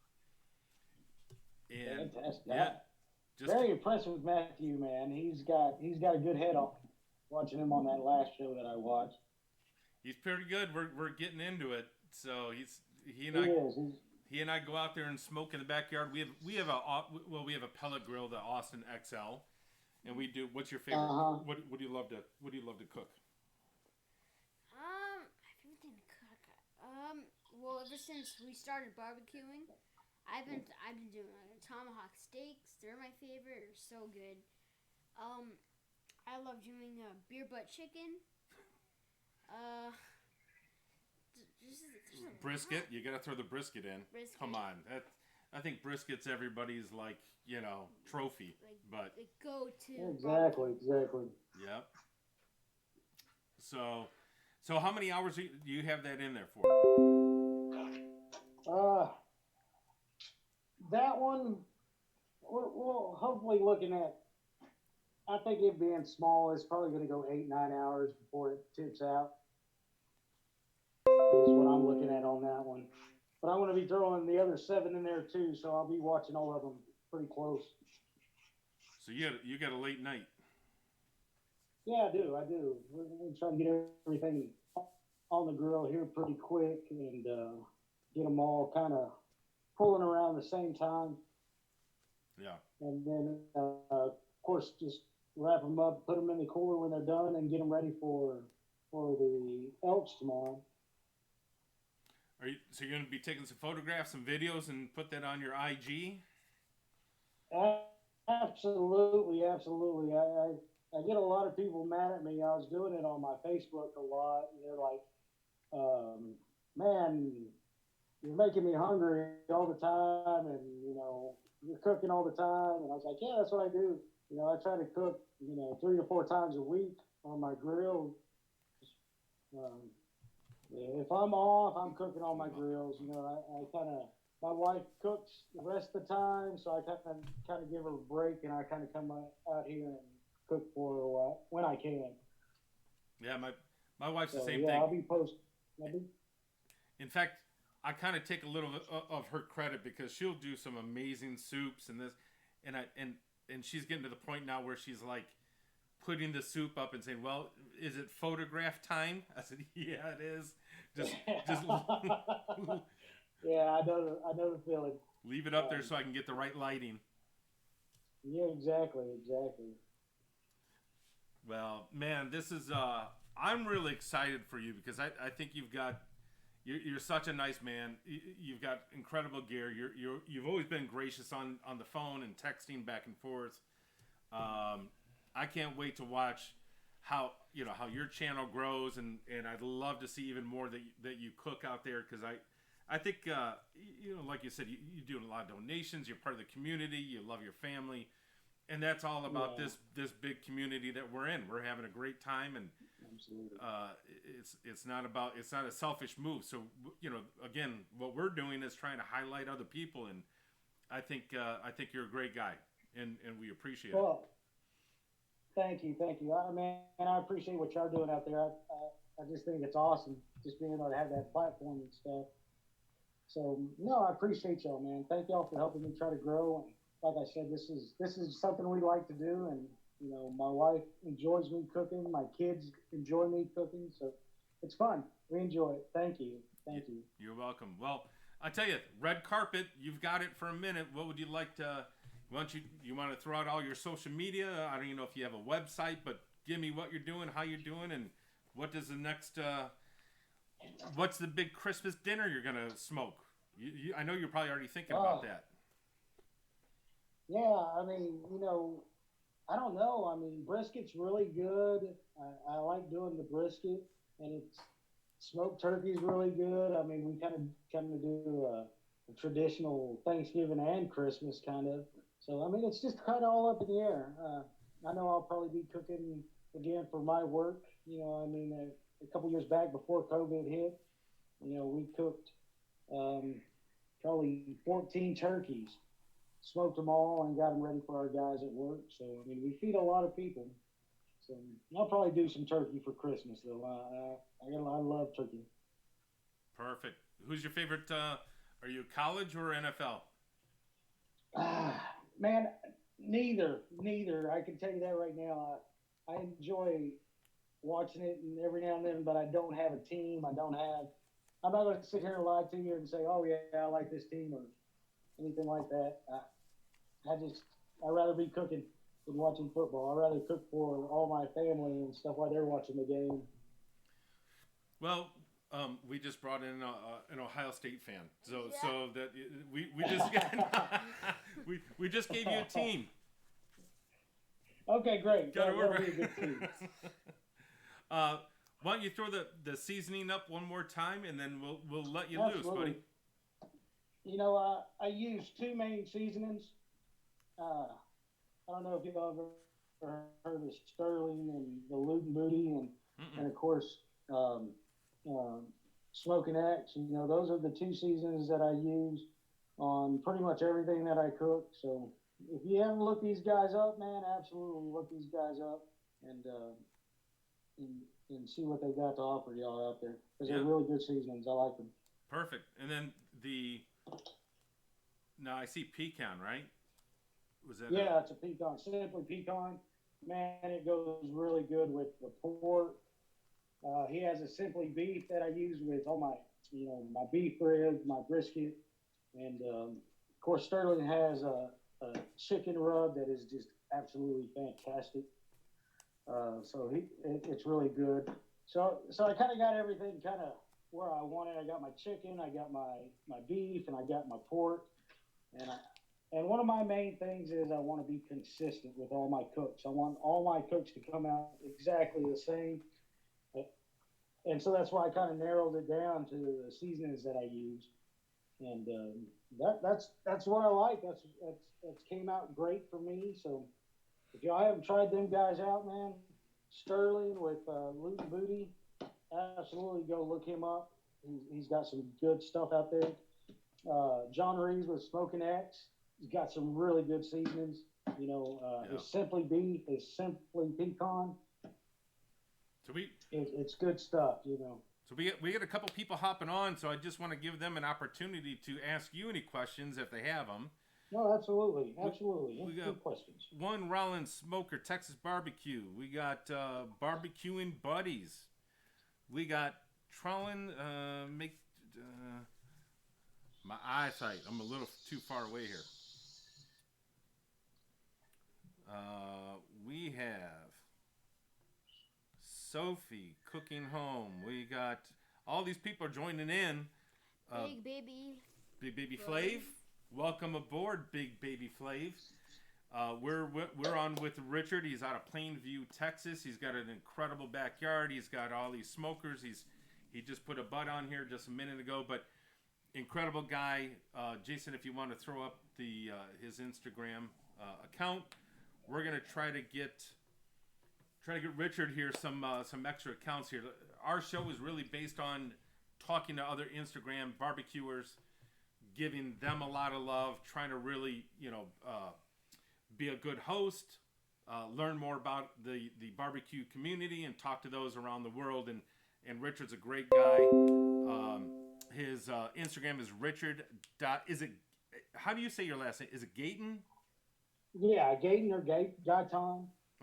And Fantastic. yeah, Very impressed with Matthew, man. He's got a good head on. Watching him on that last show that I watched. He's pretty good. We're getting into it. So he and I go out there and smoke in the backyard. We have a pellet grill, the Austin XL, and we do. What's your favorite? What do you love to cook? Everything to cook. Well, ever since we started barbecuing, I've been doing tomahawk steaks. They're my favorite. They're so good. I love doing beer butt chicken. Brisket. You gotta throw the brisket in. Brisket. Come on, I think brisket's everybody's trophy. But the go-to. Exactly. Yep. So how many hours do you have that in there for? That one, we're hopefully looking at. I think it being small, it's probably going to go 8-9 hours before it tips out. Is what I'm looking at on that one. But I'm going to be throwing the other 7 in there too, so I'll be watching all of them pretty close. So you got a late night. Yeah, I do. We're going to try to get everything on the grill here pretty quick and get them all kind of pulling around the same time. Yeah. And then, of course, just wrap them up, put them in the cooler when they're done, and get them ready for the Elks tomorrow. So you're going to be taking some photographs, some videos, and put that on your IG? Absolutely. I get a lot of people mad at me. I was doing it on my Facebook a lot, and they're like, man, you're making me hungry all the time, and, you're cooking all the time. And I was like, yeah, that's what I do. I try to cook, 3 to 4 times a week on my grill. If I'm off, I'm cooking on my grills. I kind of, my wife cooks the rest of the time, so I kind of give her a break, and I kind of come out here and cook for her when I can. Yeah, my wife's the same thing. thing. I'll be posting. In fact, I kind of take a little bit of her credit because she'll do some amazing soups and this, and she's getting to the point now where she's like putting the soup up and saying, "Well, is it photograph time?" I said, "Yeah, it is. Just yeah, I know the feeling. Leave it up there so I can get the right lighting." Yeah, exactly. Well, man, this is I'm really excited for you because I think you're such a nice man. You've got incredible gear. You've always been gracious on the phone and texting back and forth. I can't wait to watch how your channel grows, and I'd love to see even more that you cook out there, because I think like you said, you do a lot of donations. You're part of the community. You love your family, and that's all about this big community that we're in. We're having a great time, and absolutely. It's not a selfish move. So again, what we're doing is trying to highlight other people, and I think you're a great guy, and we appreciate it. Thank you. I appreciate what y'all doing out there. I just think it's awesome, just being able to have that platform and stuff. So no, I appreciate y'all, man. Thank y'all for helping me try to grow. And like I said, this is something we like to do, and my wife enjoys me cooking. My kids enjoy me cooking, so it's fun. We enjoy it. Thank you. You're welcome. Well, I tell you, red carpet. You've got it for a minute. What would you like to? You want to throw out all your social media? I don't even know if you have a website, but give me what you're doing, how you're doing, and what does the next? What's the big Christmas dinner you're gonna smoke? I know you're probably already thinking about that. Yeah, I mean, I don't know. I mean, brisket's really good. I like doing the brisket, and smoked turkey's really good. I mean, we kind of do a traditional Thanksgiving and Christmas kind of. So, I mean, it's just kind of all up in the air. I know I'll probably be cooking again for my work. I mean, a couple years back before COVID hit, we cooked probably 14 turkeys, smoked them all, and got them ready for our guys at work. So, I mean, we feed a lot of people. So I'll probably do some turkey for Christmas though. I love turkey. Perfect. Who's your favorite? Are you college or NFL? Man, neither. I can tell you that right now. I enjoy watching it and every now and then, but I don't have a team. I'm not going to sit here and lie to you and say, oh yeah, I like this team or anything like that. I'd rather be cooking than watching football. I'd rather cook for all my family and stuff while they're watching the game. Well, we just brought in an Ohio State fan, so Yeah. so that we just we just gave you a team. Okay, great. Got That'll be a good team. Why don't you throw the seasoning up one more time, and then we'll let you Absolutely. loose, buddy. You know, I use two main seasonings. I don't know if you've ever heard of Sterling and the Loot and Booty, and of course, Smoking Axe. You know, those are the two seasonings that I use on pretty much everything that I cook. So if you haven't looked these guys up, man, absolutely look these guys up and see what they got to offer y'all out there. Because they're really good seasonings. I like them. Perfect. And then now I see pecan, right? Was that? Yeah, it's a pecan. Simply pecan. Man, it goes really good with the pork. He has a Simply Beef that I use with all my, my beef ribs, my brisket, and of course Sterling has a chicken rub that is just absolutely fantastic. So it's really good. So I kind of got everything kind of where I want it. I got my chicken, I got my beef, and I got my pork, and one of my main things is I want to be consistent with all my cooks. I want all my cooks to come out exactly the same. And so that's why I kind of narrowed it down to the seasonings that I use. And that's what I like. That's came out great for me. So if y'all haven't tried them guys out, man, Sterling with Loot and Booty, absolutely go look him up. He's got some good stuff out there. John Reeves with Smoking Axe. He's got some really good seasonings. His Simply Beef, his Simply Pecan. So it's good stuff, So we got a couple people hopping on, so I just want to give them an opportunity to ask you any questions if they have them. No, absolutely. We got good questions. One Rollins Smoker, Texas Barbecue. We got Barbecuing Buddies. We got Trollin my eyesight. I'm a little too far away here. We have Sophie Cooking Home. We got all these people are joining in. Big Baby Flav. Welcome aboard, Big Baby Flav. We're on with Richard. He's out of Plainview, Texas. He's got an incredible backyard. He's got all these smokers. He just put a bud on here just a minute ago, but incredible guy. Jason, if you want to throw up his Instagram account, we're gonna try to get Richard here some extra accounts here. Our show is really based on talking to other Instagram barbecuers, giving them a lot of love, trying to really be a good host, learn more about the barbecue community, and talk to those around the world. And Richard's a great guy. His Instagram is Richard. How do you say your last name? Is it Gayton? Yeah, Gayton or Gayton.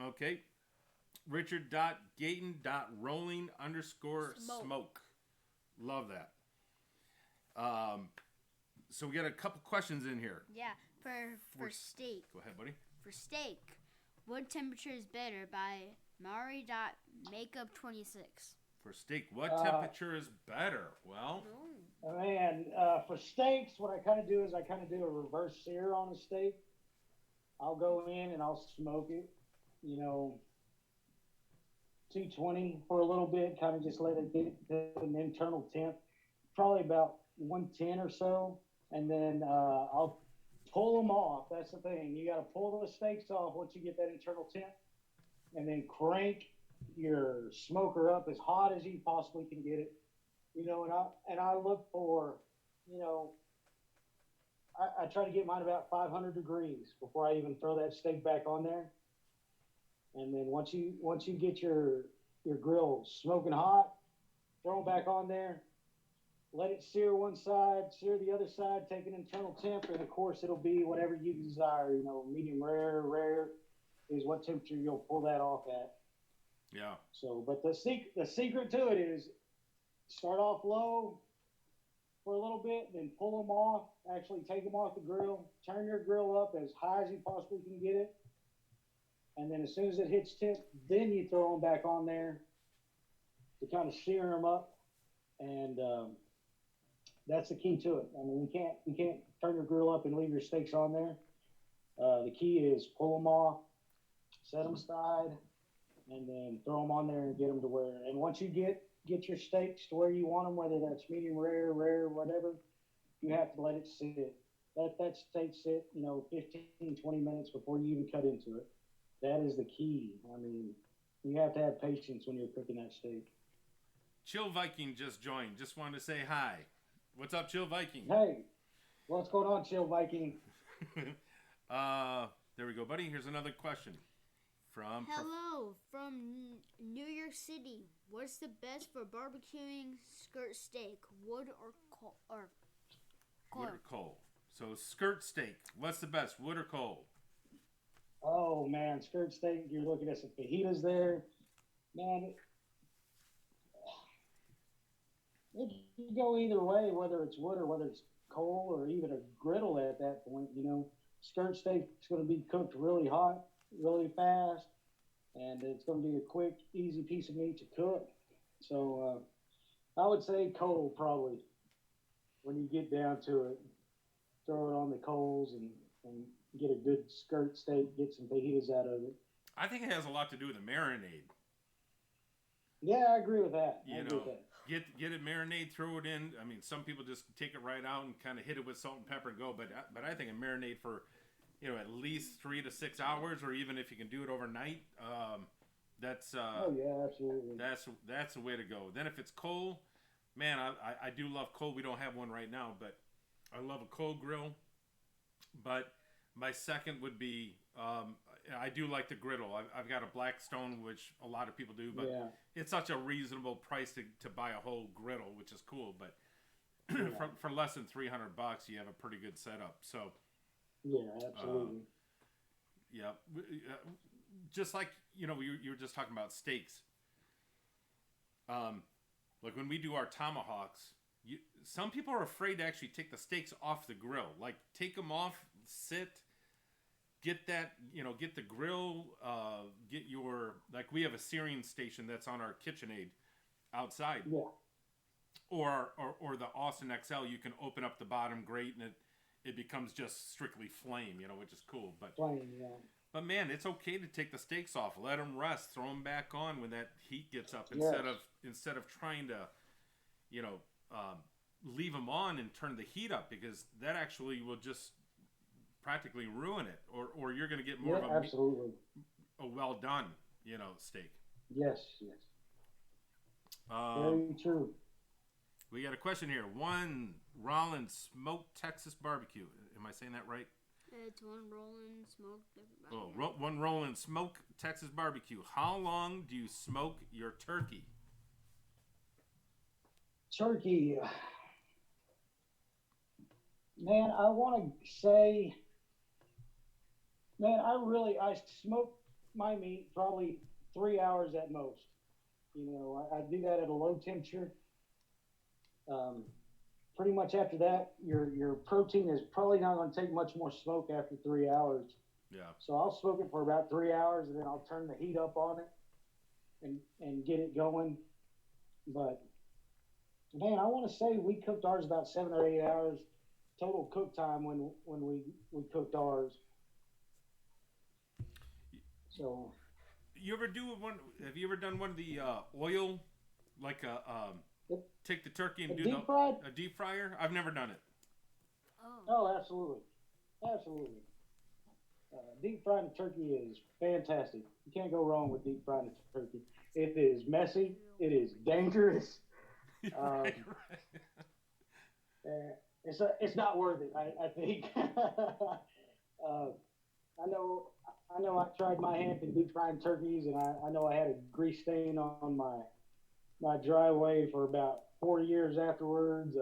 Okay. Richard.Gayton.rolling_smoke. Love that. So we got a couple questions in here. Yeah, for steak. Go ahead, buddy. For steak, what temperature is better by Mari.Makeup26? For steak, what temperature is better? Well, man, for steaks, what I kind of do is I kind of do a reverse sear on a steak. I'll go in and I'll smoke it, 220 for a little bit, kind of just let it get an internal temp, probably about 110 or so, and then I'll pull them off. That's the thing. You got to pull the steaks off once you get that internal temp, and then crank your smoker up as hot as you possibly can get it, and I look for, I try to get mine about 500 degrees before I even throw that steak back on there. And then once you get your grill smoking hot, throw them back on there. Let it sear one side, sear the other side, take an internal temp, and of course it'll be whatever you desire. You know, medium rare is what temperature you'll pull that off at. Yeah. So, but the secret to it is start off low for a little bit, then pull them off. Actually, take them off the grill. Turn your grill up as high as you possibly can get it, and then as soon as it hits temp, then you throw them back on there to kind of sear them up, and that's the key to it. I mean, you can't turn your grill up and leave your steaks on there. The key is pull them off, set them aside, and then throw them on there and get them to where. And once you get your steaks to where you want them, whether that's medium rare, whatever, you have to let it sit. Let that steak sit, 15, 20 minutes before you even cut into it. That is the key. I mean, you have to have patience when you're cooking that steak. Chill Viking just joined. Just wanted to say hi. What's up, Chill Viking? Hey, what's going on, Chill Viking? There we go, buddy. Here's another question from. Hello from New York City. What's the best for barbecuing skirt steak? Wood or coal? Wood or coal? So skirt steak. What's the best? Wood or coal? Oh man, skirt steak. You're looking at some fajitas there, man. It can go either way, whether it's wood or whether it's coal or even a griddle at that point. Skirt steak is going to be cooked really hot, really fast, and it's going to be a quick, easy piece of meat to cook. So I would say coal probably when you get down to it. Throw it on the coals and get a good skirt steak, get some fajitas out of it. I think it has a lot to do with the marinade. Yeah, I agree with that. Get it marinade, throw it in. I mean, some people just take it right out and kind of hit it with salt and pepper and go. But I think a marinade for, at least 3 to 6 hours, or even if you can do it overnight, that's oh yeah, absolutely. That's the way to go. Then if it's coal, man, I do love coal. We don't have one right now, but I love a coal grill. But my second would be I do like the griddle. I've got a Blackstone, which a lot of people do, but it's such a reasonable price to buy a whole griddle, which is cool. But for less than $300, you have a pretty good setup. So yeah, absolutely. Just like you were just talking about steaks. Like when we do our tomahawks, some people are afraid to actually take the steaks off the grill. Like take them off, sit. Get that, get the grill, get your, like we have a searing station that's on our KitchenAid outside. Yeah. Or the Austin XL, you can open up the bottom grate and it becomes just strictly flame, which is cool. But man, it's okay to take the steaks off, let them rest, throw them back on when that heat gets up instead of trying to, leave them on and turn the heat up, because that actually will just practically ruin it, or you're going to get more of a well done, steak. Yes. Very true. We got a question here. One Rollins Smoked Texas Barbecue. Am I saying that right? It's one Rollins Smoked. One Rollins Smoked Texas Barbecue. How long do you smoke your turkey? Turkey. Man, I want to say, I smoke my meat probably 3 hours at most. I do that at a low temperature. Pretty much after that, your protein is probably not going to take much more smoke after 3 hours. Yeah. So I'll smoke it for about 3 hours, and then I'll turn the heat up on it and get it going. But man, I want to say we cooked ours about 7 or 8 hours total cook time when we cooked ours. So, you ever do one? Have you ever done one of the oil, like take the turkey and do a deep fryer? I've never done it. Oh, absolutely. Deep frying turkey is fantastic. You can't go wrong with deep frying turkey. It is messy. It is dangerous. Right. It's not worth it. I think. I know I know I tried my hand in deep frying turkeys, and I know I had a grease stain on my driveway for about 4 years afterwards.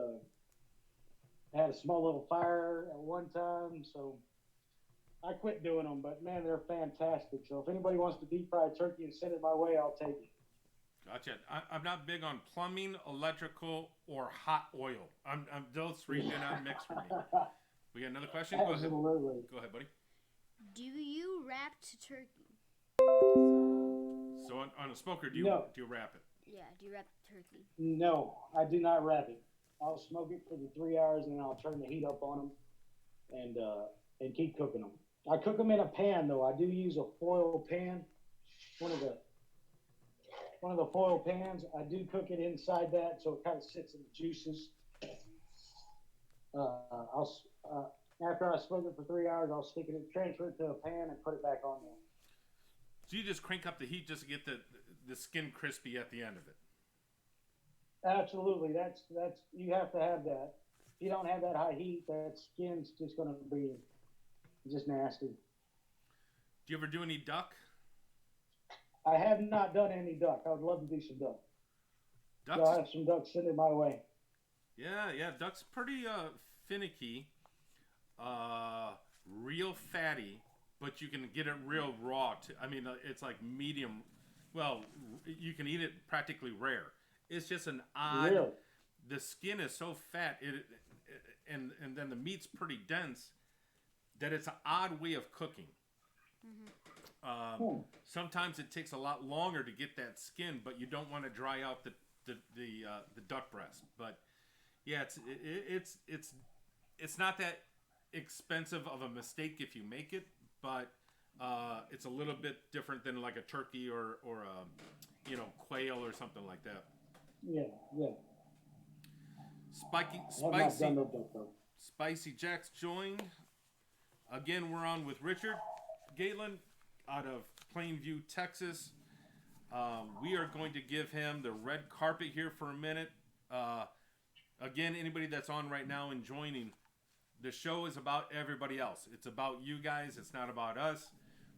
I had a small little fire at one time, so I quit doing them. But man, they're fantastic. So if anybody wants to deep fry turkey and send it my way, I'll take it. Gotcha. I'm not big on plumbing, electrical, or hot oil. Those three do not mix for me. We got another question? Absolutely. Go ahead, buddy. Do you wrap turkey? So on a smoker, do you wrap it? Yeah, do you wrap turkey? No, I do not wrap it. I'll smoke it for the 3 hours, and then I'll turn the heat up on them and keep cooking them. I cook them in a pan, though. I do use a foil pan, one of the foil pans. I do cook it inside that, so it kind of sits in the juices. After I smoke it for 3 hours, I'll transfer it to a pan and put it back on there. So you just crank up the heat just to get the skin crispy at the end of it. Absolutely, that's you have to have that. If you don't have that high heat, that skin's just going to be just nasty. Do you ever do any duck? I have not done any duck. I would love to do some duck. Ducks? I'll have some ducks sent in my way. Yeah. Duck's pretty finicky, real fatty, but you can get it real raw too. I mean, it's like medium. Well, you can eat it practically rare. It's just an odd. Really? The skin is so fat, and then the meat's pretty dense, that it's an odd way of cooking. Sometimes it takes a lot longer to get that skin, but you don't want to dry out the duck breast. But yeah, it's not that expensive of a mistake if you make it, but it's a little bit different than like a turkey or a quail or something like that. Yeah. Spicy Jack's joined. Again, we're on with Richard Galen out of Plainview, Texas. We are going to give him the red carpet here for a minute. Again, anybody that's on right now and joining, the show is about everybody else. It's about you guys. It's not about us.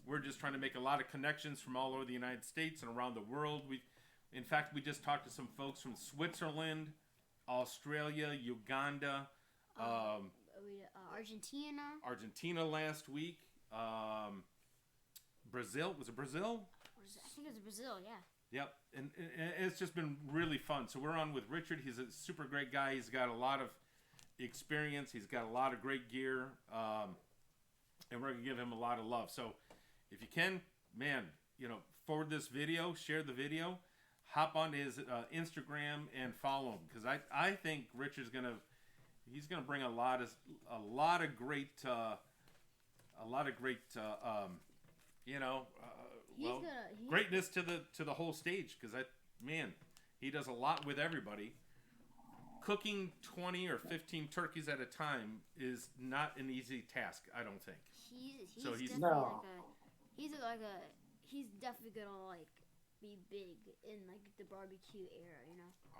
We're just trying to make a lot of connections from all over the United States and around the world. In fact, we just talked to some folks from Switzerland, Australia, Uganda, Argentina last week, Brazil. Was it Brazil? I think it was Brazil, yeah. Yep, and it's just been really fun. So we're on with Richard. He's a super great guy. He's got a lot of experience. He's got a lot of great gear, and we're gonna give him a lot of love. So if you can, man, forward this video, share the video, hop onto his Instagram and follow him, because I think Richard's gonna bring a lot of great greatness to the whole stage, because he does a lot with everybody. Cooking 20 or 15 turkeys at a time is not an easy task, I don't think. He's definitely gonna be big in the barbecue era,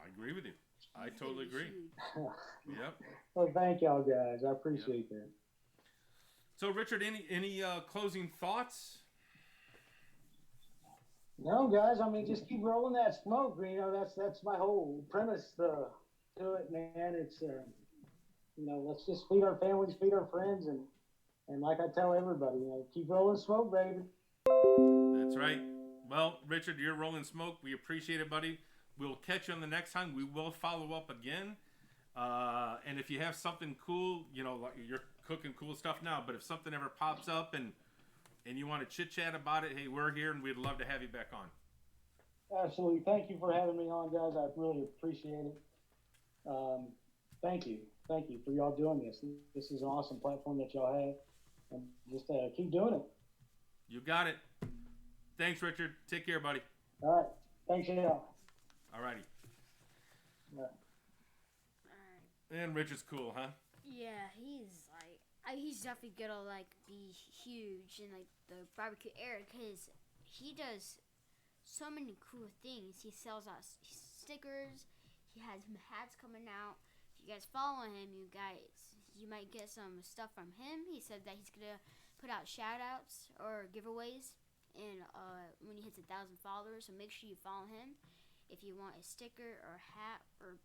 I agree with you. I totally agree. Yep. Well, thank y'all guys. I appreciate that. So, Richard, any closing thoughts? No, guys. I mean, just keep rolling that smoke. That's my whole premise to it, man. It's let's just feed our families, feed our friends, and like I tell everybody, keep rolling smoke, baby. That's right. Well, Richard, you're rolling smoke. We appreciate it, buddy. We'll catch you on the next time. We will follow up again. And if you have something cool, like you're cooking cool stuff now, but if something ever pops up and you want to chit chat about it, hey, we're here and we'd love to have you back on. Absolutely. Thank you for having me on, guys. I really appreciate it. Thank you for y'all doing this. This is an awesome platform that y'all have, and just keep doing it. You got it. Thanks, Richard. Take care, buddy. All right. Thanks, y'all. All righty. All right. And Richard's cool, huh? Yeah, he's definitely gonna be huge in the barbecue era, because he does so many cool things. He sells us stickers. He has hats coming out. If you guys follow him, you might get some stuff from him. He said that he's gonna put out shout outs or giveaways, and when he hits 1,000 followers. So make sure you follow him if you want a sticker or a hat or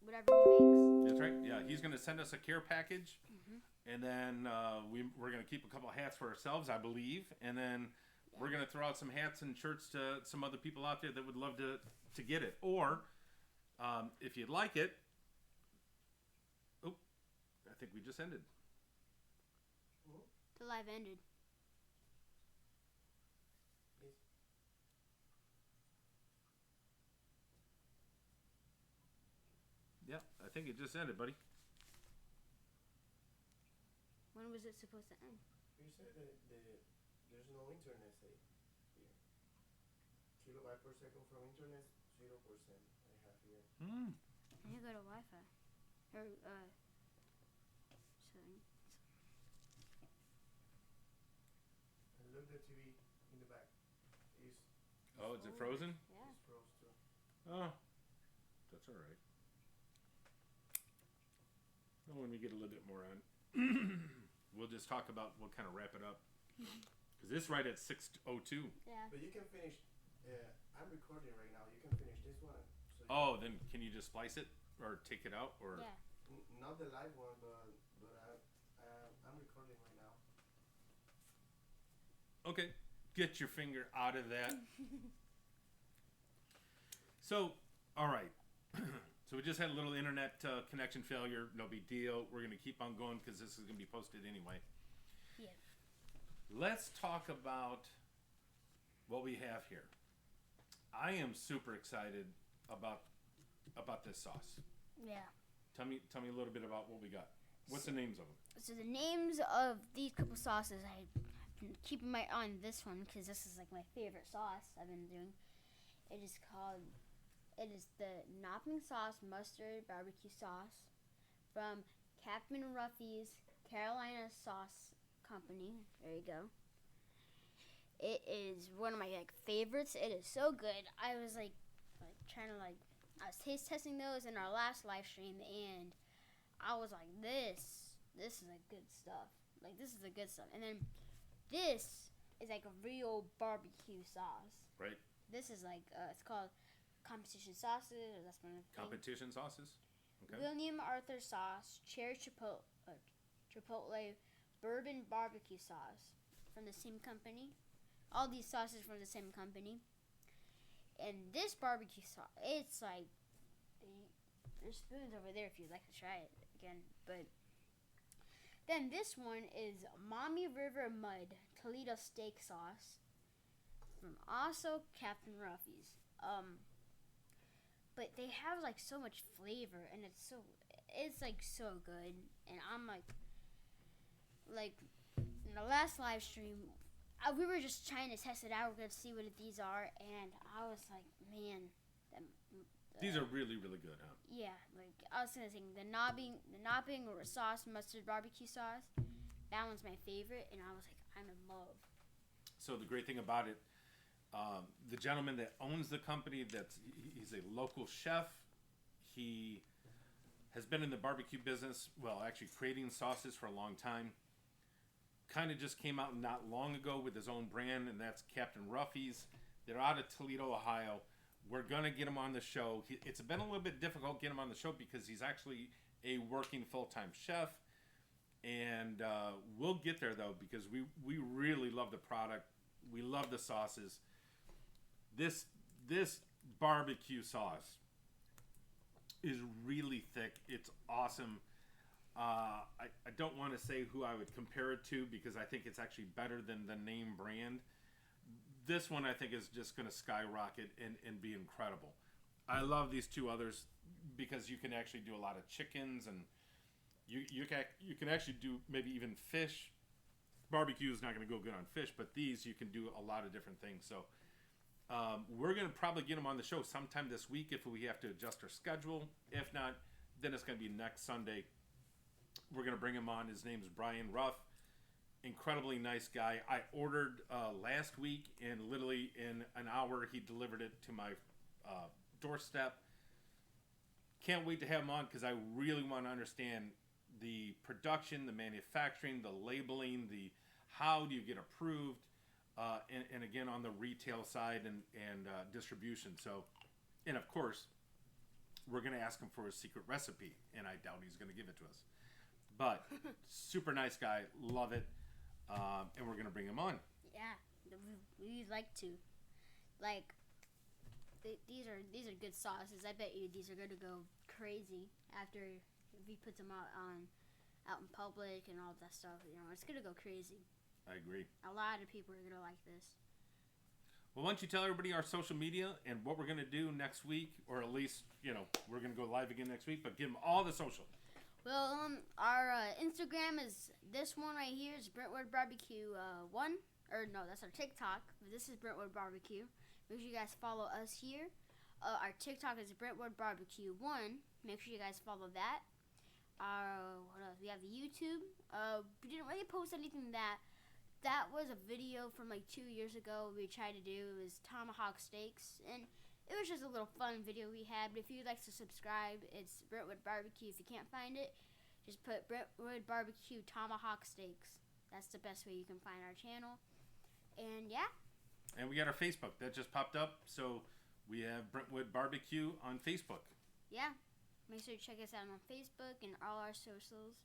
whatever he makes. That's right. Yeah, he's going to send us a care package, and then we're going to keep a couple of hats for ourselves, I believe, and then we're going to throw out some hats and shirts to some other people out there that would love to get it. Or if you'd like it, I think we just ended. The live ended. Yeah, I think it just ended, buddy. When was it supposed to end? You said that there's no internet here. Kilobyte per second from internet, 0% I have here. I need to go to Wi-Fi. Or, settings. And look the TV in the back. Oh, is it frozen? Yeah. It's froze too. Oh, that's all right. Well, when we get a little bit more on, we'll just talk about, we'll kind of wrap it up. Because this right at 6:02. Yeah. But you can finish. I'm recording right now. You can finish this one. So Oh, then can you just splice it or take it out or? Yeah. not the live one, but I'm recording right now. Okay, get your finger out of that. So, all right. So we just had a little internet connection failure. No big deal. We're going to keep on going because this is going to be posted anyway. Yeah. Let's talk about what we have here. I am super excited about this sauce. Yeah. Tell me a little bit about what we got. What's the names of them? So the names of these couple sauces, I've been keeping my eye on this one because this is like my favorite sauce I've been doing. It is the Knopping Sauce Mustard Barbecue Sauce from Captain Ruffy's Carolina Sauce Company. There you go. It is one of my favorites. It is so good. I was I was taste testing those in our last live stream, and I was like, this is a good stuff. Like, this is the good stuff. And then this is like a real barbecue sauce. Right. This is like it's called competition sauces. Or that's one of the things. Competition sauces. Okay. William Arthur sauce, cherry chipotle, bourbon barbecue sauce from the same company. All these sauces from the same company. And this barbecue sauce, it's like, there's spoons over there if you'd like to try it again. But then this one is Mommy River Mud Toledo Steak Sauce from also Captain Ruffy's. But they have like so much flavor, and it's like so good. And I'm like in the last live stream, we were just trying to test it out. We're gonna see what these are, and I was like, man, these are really, really good, huh? Yeah, like I was gonna say the knopping or sauce mustard barbecue sauce. That one's my favorite, and I was like, I'm in love. So the great thing about it, the gentleman that owns the company, he's a local chef. He has been in the barbecue business, well, actually creating sauces for a long time. Kind of just came out not long ago with his own brand, and that's Captain Ruffy's. They're out of Toledo, Ohio. We're going to get him on the show. It's been a little bit difficult getting him on the show because he's actually a working full-time chef. And we'll get there, though, because we really love the product. We love the sauces. This barbecue sauce is really thick. It's awesome. I don't want to say who I would compare it to because I think it's actually better than the name brand. This one I think is just going to skyrocket and be incredible. I love these two others because you can actually do a lot of chickens, and you can actually do maybe even fish. Barbecue is not going to go good on fish, but these you can do a lot of different things. So we're going to probably get them on the show sometime this week if we have to adjust our schedule. If not, then it's going to be next Sunday. We're going to bring him on. His name is Brian Ruff. Incredibly nice guy. I ordered last week, and literally in an hour, he delivered it to my doorstep. Can't wait to have him on because I really want to understand the production, the manufacturing, the labeling, how do you get approved, and again on the retail side and distribution. So, and of course, we're going to ask him for a secret recipe, and I doubt he's going to give it to us. But super nice guy, love it, and we're going to bring him on. Yeah, we'd like to. Like, these are good sauces. I bet you these are going to go crazy after if he puts them out in public and all that stuff. You know, it's going to go crazy. I agree. A lot of people are going to like this. Well, why don't you tell everybody our social media and what we're going to do next week, or at least, you know, we're going to go live again next week, but give them all the social. Well, our Instagram is this one right here. It's BrintwoodBBQ 1. Or no, that's our TikTok. This is Brintwood BBQ. Make sure you guys follow us here. Our TikTok is BrintwoodBBQ 1. Make sure you guys follow that. What else? We have YouTube. We didn't really post anything that was a video from like 2 years ago we tried to do. It was tomahawk steaks, and it was just a little fun video we had. But if you'd like to subscribe, it's Brintwood BBQ. If you can't find it, just put Brintwood BBQ tomahawk steaks. That's the best way you can find our channel. And yeah. And we got our Facebook that just popped up, so we have Brintwood BBQ on Facebook. Yeah, make sure to check us out on Facebook and all our socials.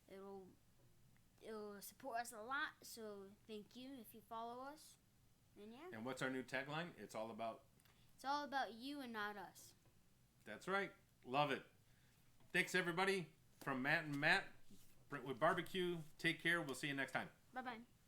It'll support us a lot, so thank you if you follow us. And yeah. And what's our new tagline? It's all about you and not us. That's right. Love it. Thanks everybody. From Matt and Matt, Brintwood BBQ. Take care. We'll see you next time. Bye-bye.